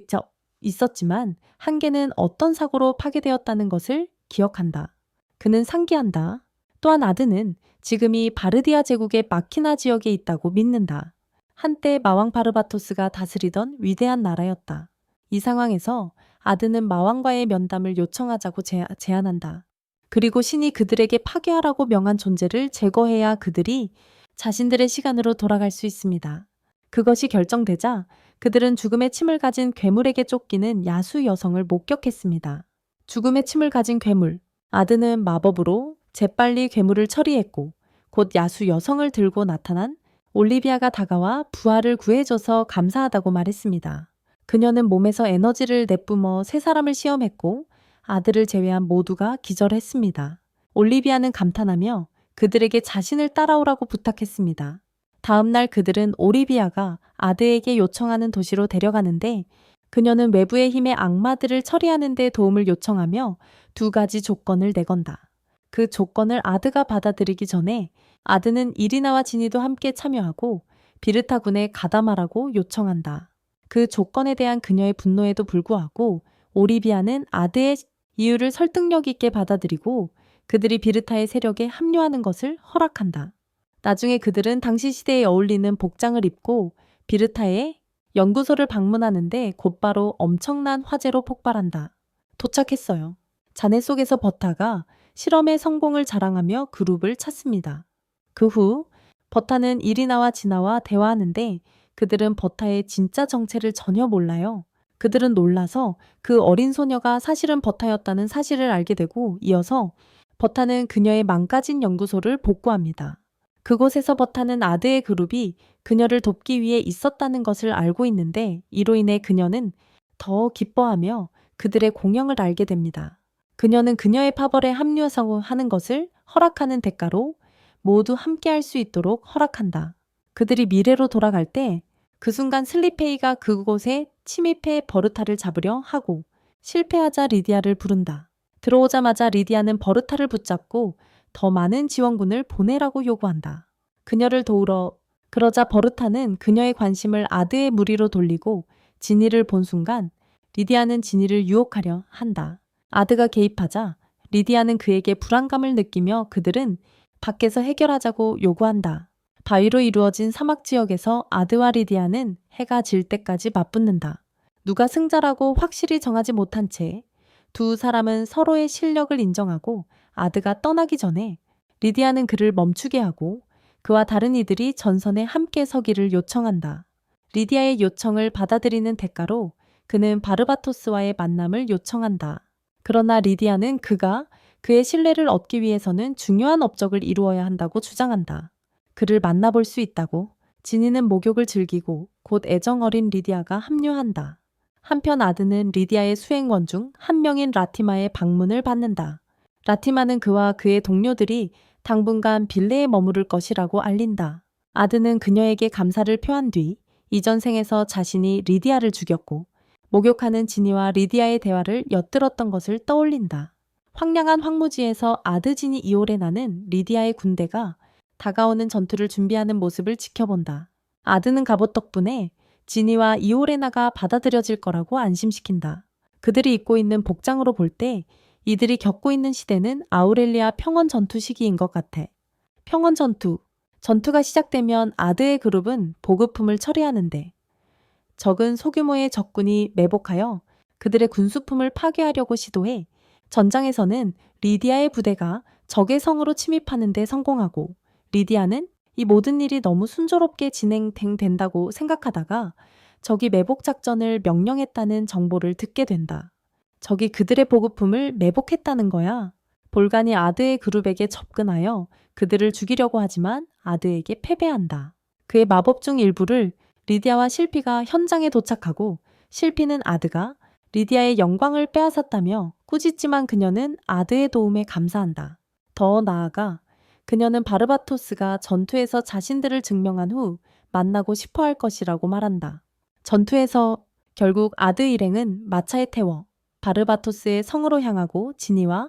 있었지만 한 개는 어떤 사고로 파괴되었다는 것을 기억한다. 그는 상기한다. 또한 아드는 지금이 바르디아 제국의 마키나 지역에 있다고 믿는다. 한때 마왕 바르바토스가 다스리던 위대한 나라였다. 이 상황에서 아드는 마왕과의 면담을 요청하자고 제안한다. 그리고 신이 그들에게 파괴하라고 명한 존재를 제거해야 그들이 자신들의 시간으로 돌아갈 수 있습니다. 그것이 결정되자 그들은 죽음의 침을 가진 괴물에게 쫓기는 야수 여성을 목격했습니다. 죽음의 침을 가진 괴물. 아드는 마법으로 재빨리 괴물을 처리했고 곧 야수 여성을 들고 나타난 올리비아가 다가와 부하를 구해줘서 감사하다고 말했습니다. 그녀는 몸에서 에너지를 내뿜어 세 사람을 시험했고 아들을 제외한 모두가 기절했습니다. 올리비아는 감탄하며 그들에게 자신을 따라오라고 부탁했습니다. 다음 날 그들은 올리비아가 아드에게 요청하는 도시로 데려가는데 그녀는 외부의 힘의 악마들을 처리하는 데 도움을 요청하며 2가지 조건을 내건다. 그 조건을 아드가 받아들이기 전에 아드는 이리나와 지니도 함께 참여하고 비르타 군에 가담하라고 요청한다. 그 조건에 대한 그녀의 분노에도 불구하고 올리비아는 아드의 이유를 설득력 있게 받아들이고 그들이 비르타의 세력에 합류하는 것을 허락한다. 나중에 그들은 당시 시대에 어울리는 복장을 입고 비르타의 연구소를 방문하는데 곧바로 엄청난 화재로 폭발한다. 도착했어요. 잔해 속에서 버타가 실험의 성공을 자랑하며 그룹을 찾습니다. 그 후 버타는 이리나와 지나와 대화하는데 그들은 버타의 진짜 정체를 전혀 몰라요. 그들은 놀라서 그 어린 소녀가 사실은 버타였다는 사실을 알게 되고 이어서 버타는 그녀의 망가진 연구소를 복구합니다. 그곳에서 버타는 아드의 그룹이 그녀를 돕기 위해 있었다는 것을 알고 있는데 이로 인해 그녀는 더 기뻐하며 그들의 공영을 알게 됩니다. 그녀는 그녀의 파벌에 합류하는 것을 허락하는 대가로 모두 함께할 수 있도록 허락한다. 그들이 미래로 돌아갈 때 그 순간 슬리페이가 그곳에 침입해 버르타를 잡으려 하고 실패하자 리디아를 부른다. 들어오자마자 리디아는 버르타를 붙잡고 더 많은 지원군을 보내라고 요구한다. 그녀를 도우러 그러자 버르타는 그녀의 관심을 아드의 무리로 돌리고 지니를 본 순간 리디아는 지니를 유혹하려 한다. 아드가 개입하자 리디아는 그에게 불안감을 느끼며 그들은 밖에서 해결하자고 요구한다. 바위로 이루어진 사막 지역에서 아드와 리디아는 해가 질 때까지 맞붙는다. 누가 승자라고 확실히 정하지 못한 채 두 사람은 서로의 실력을 인정하고 아드가 떠나기 전에 리디아는 그를 멈추게 하고 그와 다른 이들이 전선에 함께 서기를 요청한다. 리디아의 요청을 받아들이는 대가로 그는 바르바토스와의 만남을 요청한다. 그러나 리디아는 그가 그의 신뢰를 얻기 위해서는 중요한 업적을 이루어야 한다고 주장한다. 그를 만나볼 수 있다고 지니는 목욕을 즐기고 곧 애정어린 리디아가 합류한다. 한편 아드는 리디아의 수행원 중 한 명인 라티마의 방문을 받는다. 라티마는 그와 그의 동료들이 당분간 빌레에 머무를 것이라고 알린다. 아드는 그녀에게 감사를 표한 뒤 이전 생에서 자신이 리디아를 죽였고 목욕하는 지니와 리디아의 대화를 엿들었던 것을 떠올린다. 황량한 황무지에서 아드 지니 이오레나는 리디아의 군대가 다가오는 전투를 준비하는 모습을 지켜본다. 아드는 갑옷 덕분에 지니와 이오레나가 받아들여질 거라고 안심시킨다. 그들이 입고 있는 복장으로 볼 때 이들이 겪고 있는 시대는 아우렐리아 평원 전투 시기인 것 같아. 평원 전투. 전투가 시작되면 아드의 그룹은 보급품을 처리하는데 적은 소규모의 적군이 매복하여 그들의 군수품을 파괴하려고 시도해 전장에서는 리디아의 부대가 적의 성으로 침입하는 데 성공하고 리디아는 이 모든 일이 너무 순조롭게 진행된다고 생각하다가 적이 매복 작전을 명령했다는 정보를 듣게 된다. 적이 그들의 보급품을 매복했다는 거야. 볼간이 아드의 그룹에게 접근하여 그들을 죽이려고 하지만 아드에게 패배한다. 그의 마법 중 일부를 리디아와 실피가 현장에 도착하고 실피는 아드가 리디아의 영광을 빼앗았다며 꾸짖지만 그녀는 아드의 도움에 감사한다. 더 나아가 그녀는 바르바토스가 전투에서 자신들을 증명한 후 만나고 싶어 할 것이라고 말한다. 전투에서 결국 아드 일행은 마차에 태워 바르바토스의 성으로 향하고 지니와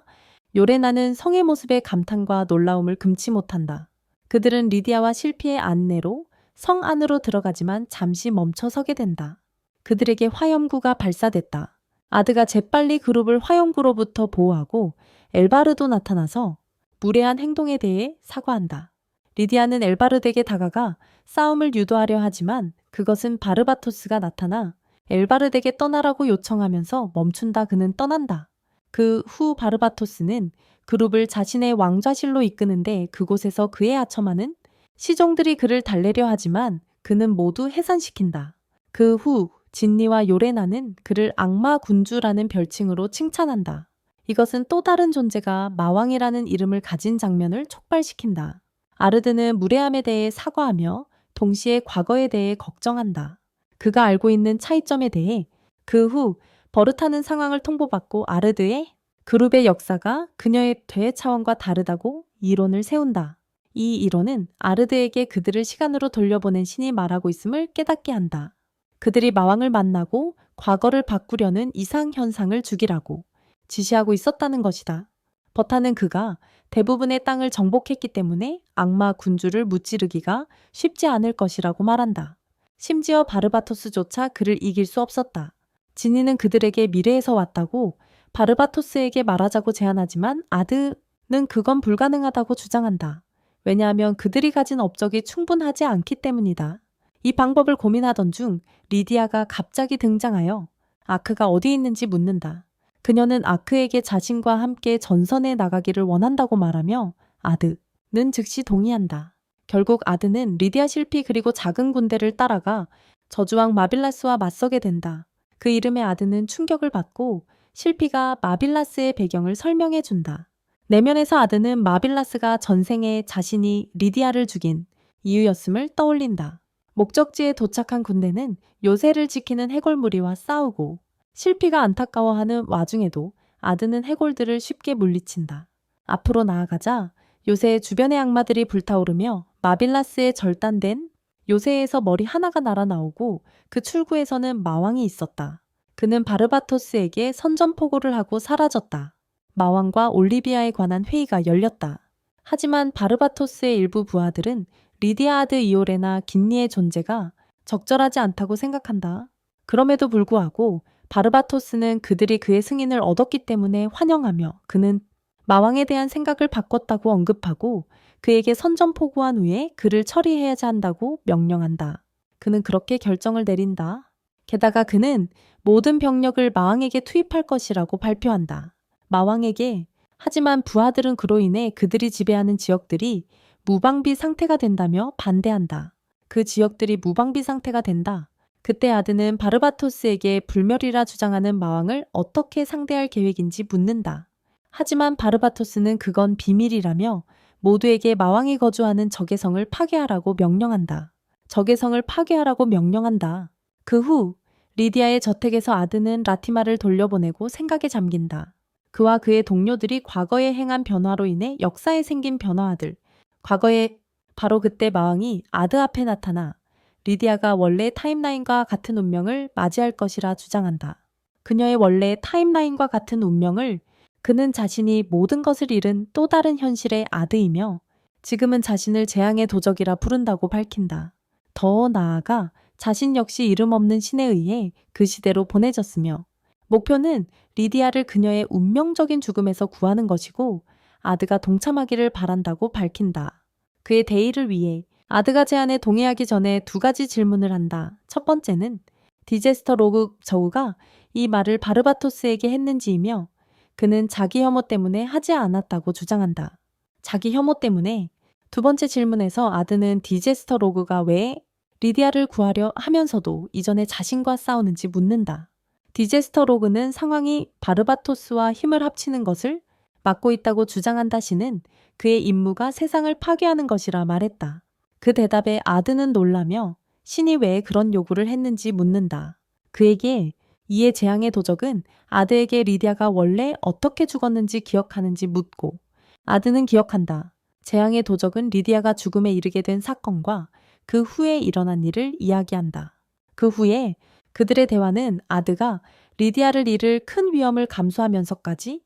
요레나는 성의 모습에 감탄과 놀라움을 금치 못한다. 그들은 리디아와 실피의 안내로 성 안으로 들어가지만 잠시 멈춰 서게 된다. 그들에게 화염구가 발사됐다. 아드가 재빨리 그룹을 화염구로부터 보호하고 엘바르도 나타나서 무례한 행동에 대해 사과한다. 리디아는 엘바르드에게 다가가 싸움을 유도하려 하지만 그것은 바르바토스가 나타나 엘바르드에게 떠나라고 요청하면서 멈춘다. 그는 떠난다. 그 후 바르바토스는 그룹을 자신의 왕좌실로 이끄는데 그곳에서 그에 아첨하는 시종들이 그를 달래려 하지만 그는 모두 해산시킨다. 그 후 진니와 요레나는 그를 악마 군주라는 별칭으로 칭찬한다. 이것은 또 다른 존재가 마왕이라는 이름을 가진 장면을 촉발시킨다. 아르드는 무례함에 대해 사과하며 동시에 과거에 대해 걱정한다. 그가 알고 있는 차이점에 대해 그 후 버릇하는 상황을 통보받고 아르드의 그룹의 역사가 그녀의 대외 차원과 다르다고 이론을 세운다. 이 이론은 아르드에게 그들을 시간으로 돌려보낸 신이 말하고 있음을 깨닫게 한다. 그들이 마왕을 만나고 과거를 바꾸려는 이상현상을 죽이라고 지시하고 있었다는 것이다. 버타는 그가 대부분의 땅을 정복했기 때문에 악마 군주를 무찌르기가 쉽지 않을 것이라고 말한다. 심지어 바르바토스조차 그를 이길 수 없었다. 지니는 그들에게 미래에서 왔다고 바르바토스에게 말하자고 제안하지만 아드는 그건 불가능하다고 주장한다. 왜냐하면 그들이 가진 업적이 충분하지 않기 때문이다. 이 방법을 고민하던 중 리디아가 갑자기 등장하여 아크가 어디 있는지 묻는다. 그녀는 아크에게 자신과 함께 전선에 나가기를 원한다고 말하며 아드는 즉시 동의한다. 결국 아드는 리디아 실피 그리고 작은 군대를 따라가 저주왕 마빌라스와 맞서게 된다. 그 이름의 아드는 충격을 받고 실피가 마빌라스의 배경을 설명해 준다. 내면에서 아드는 마빌라스가 전생에 자신이 리디아를 죽인 이유였음을 떠올린다. 목적지에 도착한 군대는 요새를 지키는 해골 무리와 싸우고 실피가 안타까워하는 와중에도 아드는 해골들을 쉽게 물리친다. 앞으로 나아가자 요새의 주변의 악마들이 불타오르며 마빌라스의 절단된 요새에서 머리 하나가 날아나오고 그 출구에서는 마왕이 있었다. 그는 바르바토스에게 선전포고를 하고 사라졌다. 마왕과 올리비아에 관한 회의가 열렸다. 하지만 바르바토스의 일부 부하들은 리디아드 이오레나 긴니의 존재가 적절하지 않다고 생각한다. 그럼에도 불구하고 바르바토스는 그들이 그의 승인을 얻었기 때문에 환영하며 그는 마왕에 대한 생각을 바꿨다고 언급하고 그에게 선전포고한 후에 그를 처리해야 한다고 명령한다. 그는 그렇게 결정을 내린다. 게다가 그는 모든 병력을 마왕에게 투입할 것이라고 발표한다. 마왕에게. 하지만 부하들은 그로 인해 그들이 지배하는 지역들이 무방비 상태가 된다며 반대한다. 그 지역들이 무방비 상태가 된다. 그때 아드는 바르바토스에게 불멸이라 주장하는 마왕을 어떻게 상대할 계획인지 묻는다. 하지만 바르바토스는 그건 비밀이라며 모두에게 마왕이 거주하는 적외성을 파괴하라고 명령한다. 적외성을 파괴하라고 명령한다. 그 후 리디아의 저택에서 아드는 라티마를 돌려보내고 생각에 잠긴다. 그와 그의 동료들이 과거에 행한 변화로 인해 역사에 생긴 변화들. 과거에 바로 그때 마왕이 아드 앞에 나타나 리디아가 원래 타임라인과 같은 운명을 맞이할 것이라 주장한다. 그녀의 원래 타임라인과 같은 운명을 그는 자신이 모든 것을 잃은 또 다른 현실의 아드이며 지금은 자신을 재앙의 도적이라 부른다고 밝힌다. 더 나아가 자신 역시 이름 없는 신에 의해 그 시대로 보내졌으며 목표는 리디아를 그녀의 운명적인 죽음에서 구하는 것이고 아드가 동참하기를 바란다고 밝힌다. 그의 대의를 위해 아드가 제안에 동의하기 전에 두 가지 질문을 한다. 첫 번째는 디제스터 로그 저우가 이 말을 바르바토스에게 했는지이며 그는 자기 혐오 때문에 하지 않았다고 주장한다. 자기 혐오 때문에. 두 번째 질문에서 아드는 디제스터 로그가 왜 리디아를 구하려 하면서도 이전에 자신과 싸우는지 묻는다. 디제스터 로그는 상황이 바르바토스와 힘을 합치는 것을 막고 있다고 주장한다. 신은 그의 임무가 세상을 파괴하는 것이라 말했다. 그 대답에 아드는 놀라며 신이 왜 그런 요구를 했는지 묻는다. 그에게 이에 재앙의 도적은 아드에게 리디아가 원래 어떻게 죽었는지 기억하는지 묻고 아드는 기억한다. 재앙의 도적은 리디아가 죽음에 이르게 된 사건과 그 후에 일어난 일을 이야기한다. 그 후에 그들의 대화는 아드가 리디아를 잃을 큰 위험을 감수하면서까지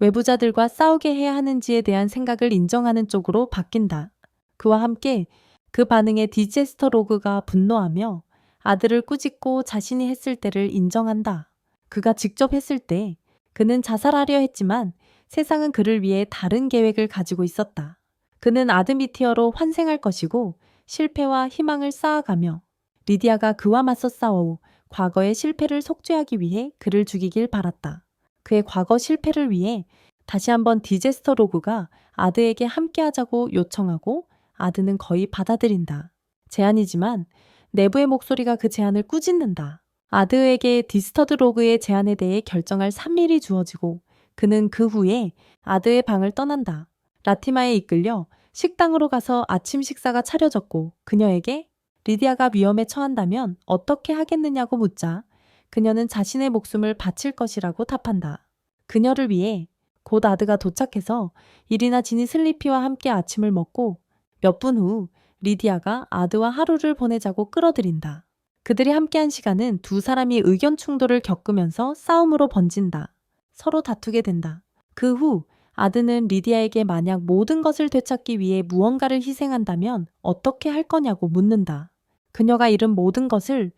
외부자들과 싸우게 해야 하는지에 대한 생각을 인정하는 쪽으로 바뀐다. 그와 함께 그 반응에 디제스터 로그가 분노하며 아들을 꾸짖고 자신이 했을 때를 인정한다. 그가 직접 했을 때 그는 자살하려 했지만 세상은 그를 위해 다른 계획을 가지고 있었다. 그는 아드미티어로 환생할 것이고 실패와 희망을 쌓아가며 리디아가 그와 맞서 싸워 과거의 실패를 속죄하기 위해 그를 죽이길 바랐다. 그의 과거 실패를 위해 다시 한번 디제스터 로그가 아드에게 함께하자고 요청하고 아드는 거의 받아들인다. 제안이지만 내부의 목소리가 그 제안을 꾸짖는다. 아드에게 디스터드 로그의 제안에 대해 결정할 3일이 주어지고 그는 그 후에 아드의 방을 떠난다. 라티마에 이끌려 식당으로 가서 아침 식사가 차려졌고 그녀에게 리디아가 위험에 처한다면 어떻게 하겠느냐고 묻자 그녀는 자신의 목숨을 바칠 것이라고 답한다. 그녀를 위해 곧 아드가 도착해서 이리나 지니 슬리피와 함께 아침을 먹고 몇 분 후 리디아가 아드와 하루를 보내자고 끌어들인다. 그들이 함께한 시간은 두 사람이 의견 충돌을 겪으면서 싸움으로 번진다. 서로 다투게 된다. 그 후 아드는 리디아에게 만약 모든 것을 되찾기 위해 무언가를 희생한다면 어떻게 할 거냐고 묻는다. 그녀가 잃은 모든 것을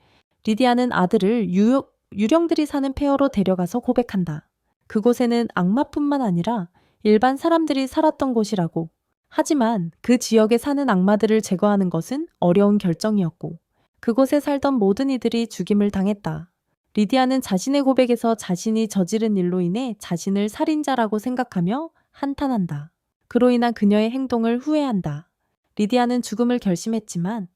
리디아는 아들을 유령들이 사는 폐허로 데려가서 고백한다. 그곳에는 악마뿐만 아니라 일반 사람들이 살았던 곳이라고. 하지만 그 지역에 사는 악마들을 제거하는 것은 어려운 결정이었고 그곳에 살던 모든 이들이 죽임을 당했다. 리디아는 자신의 고백에서 자신이 저지른 일로 인해 자신을 살인자라고 생각하며 한탄한다. 그로 인한 그녀의 행동을 후회한다. 리디아는 죽음을 결심했지만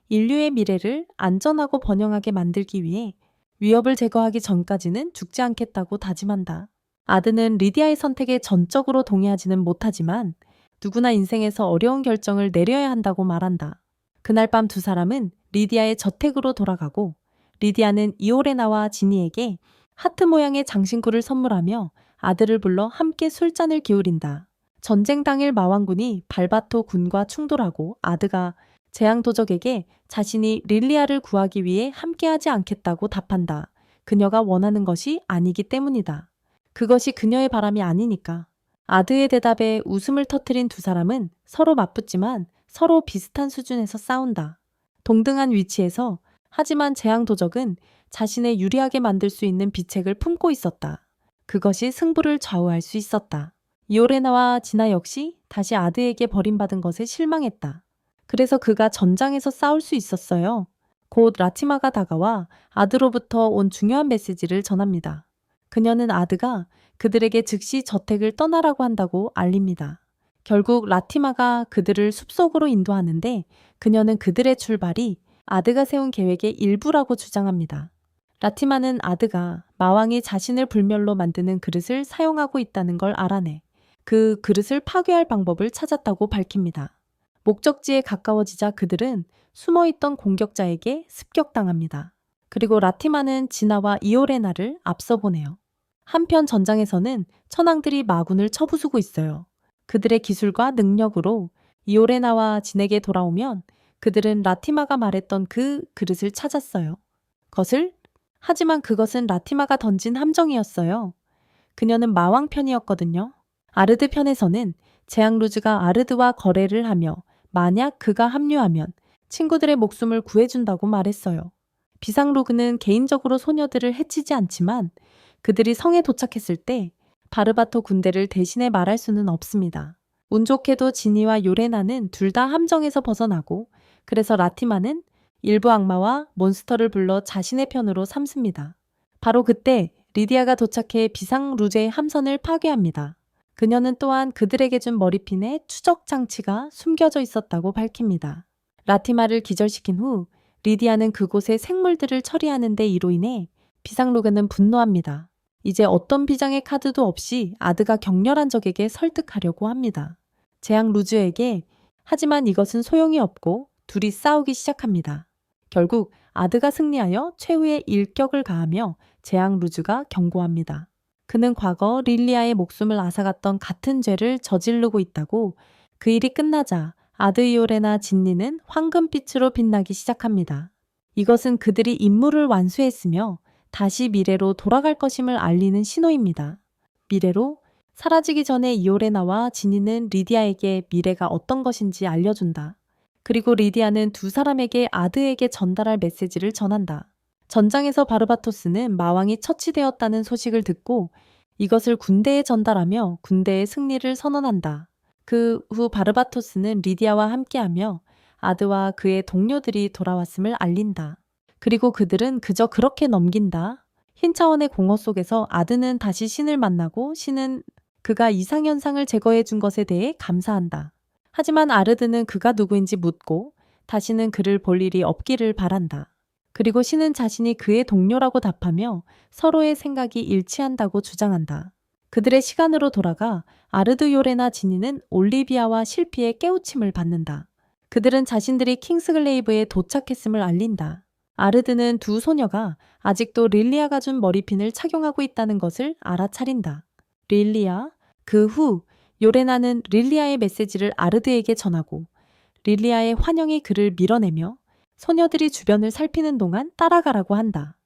인류의 미래를 안전하고 번영하게 만들기 위해 위협을 제거하기 전까지는 죽지 않겠다고 다짐한다. 아드는 리디아의 선택에 전적으로 동의하지는 못하지만 누구나 인생에서 어려운 결정을 내려야 한다고 말한다. 그날 밤 두 사람은 리디아의 저택으로 돌아가고 리디아는 이오레나와 지니에게 하트 모양의 장신구를 선물하며 아들을 불러 함께 술잔을 기울인다. 전쟁 당일 마왕군이 발바토 군과 충돌하고 아드가 재앙도적에게 자신이 릴리아를 구하기 위해 함께하지 않겠다고 답한다. 그녀가 원하는 것이 아니기 때문이다. 그것이 그녀의 바람이 아니니까. 아드의 대답에 웃음을 터뜨린 두 사람은 서로 맞붙지만 서로 비슷한 수준에서 싸운다. 동등한 위치에서 하지만 재앙도적은 자신을 유리하게 만들 수 있는 비책을 품고 있었다. 그것이 승부를 좌우할 수 있었다. 이오레나와 지나 역시 다시 아드에게 버림받은 것에 실망했다. 그래서 그가 전장에서 싸울 수 있었어요. 곧 라티마가 다가와 아드로부터 온 중요한 메시지를 전합니다. 그녀는 아드가 그들에게 즉시 저택을 떠나라고 한다고 알립니다. 결국 라티마가 그들을 숲속으로 인도하는데 그녀는 그들의 출발이 아드가 세운 계획의 일부라고 주장합니다. 라티마는 아드가 마왕이 자신을 불멸로 만드는 그릇을 사용하고 있다는 걸 알아내 그 그릇을 파괴할 방법을 찾았다고 밝힙니다. 목적지에 가까워지자 그들은 숨어있던 공격자에게 습격당합니다. 그리고 라티마는 지나와 이오레나를 앞서 보내요. 한편 전장에서는 천황들이 마군을 쳐부수고 있어요. 그들의 기술과 능력으로 이오레나와 진에게 돌아오면 그들은 라티마가 말했던 그 그릇을 찾았어요. 하지만 그것은 라티마가 던진 함정이었어요. 그녀는 마왕 편이었거든요. 아르드 편에서는 재앙루즈가 아르드와 거래를 하며 만약 그가 합류하면 친구들의 목숨을 구해준다고 말했어요. 비상로그는 개인적으로 소녀들을 해치지 않지만 그들이 성에 도착했을 때 바르바토 군대를 대신해 말할 수는 없습니다. 운 좋게도 지니와 요레나는 둘 다 함정에서 벗어나고 그래서 라티마는 일부 악마와 몬스터를 불러 자신의 편으로 삼습니다. 바로 그때 리디아가 도착해 비상루제의 함선을 파괴합니다. 그녀는 또한 그들에게 준 머리핀에 추적 장치가 숨겨져 있었다고 밝힙니다. 라티마를 기절시킨 후 리디아는 그곳의 생물들을 처리하는 데 이로 인해 비상루그는 분노합니다. 이제 어떤 비장의 카드도 없이 아드가 격렬한 적에게 설득하려고 합니다. 재앙 루즈에게 하지만 이것은 소용이 없고 둘이 싸우기 시작합니다. 결국 아드가 승리하여 최후의 일격을 가하며 재앙 루즈가 경고합니다. 그는 과거 릴리아의 목숨을 앗아갔던 같은 죄를 저지르고 있다고. 그 일이 끝나자 아드이오레나 진니는 황금빛으로 빛나기 시작합니다. 이것은 그들이 임무를 완수했으며 다시 미래로 돌아갈 것임을 알리는 신호입니다. 미래로 사라지기 전에 이오레나와 진니는 리디아에게 미래가 어떤 것인지 알려준다. 그리고 리디아는 두 사람에게 아드에게 전달할 메시지를 전한다. 전장에서 바르바토스는 마왕이 처치되었다는 소식을 듣고 이것을 군대에 전달하며 군대의 승리를 선언한다. 그 후 바르바토스는 리디아와 함께하며 아드와 그의 동료들이 돌아왔음을 알린다. 그리고 그들은 그저 그렇게 넘긴다. 흰 차원의 공허 속에서 아드는 다시 신을 만나고 신은 그가 이상현상을 제거해 준 것에 대해 감사한다. 하지만 아르드는 그가 누구인지 묻고 다시는 그를 볼 일이 없기를 바란다. 그리고 신은 자신이 그의 동료라고 답하며 서로의 생각이 일치한다고 주장한다. 그들의 시간으로 돌아가 아르드 요레나 지니는 올리비아와 실피의 깨우침을 받는다. 그들은 자신들이 킹스글레이브에 도착했음을 알린다. 아르드는 두 소녀가 아직도 릴리아가 준 머리핀을 착용하고 있다는 것을 알아차린다. 릴리아? 그 후 요레나는 릴리아의 메시지를 아르드에게 전하고 릴리아의 환영이 그를 밀어내며 소녀들이 주변을 살피는 동안 따라가라고 한다.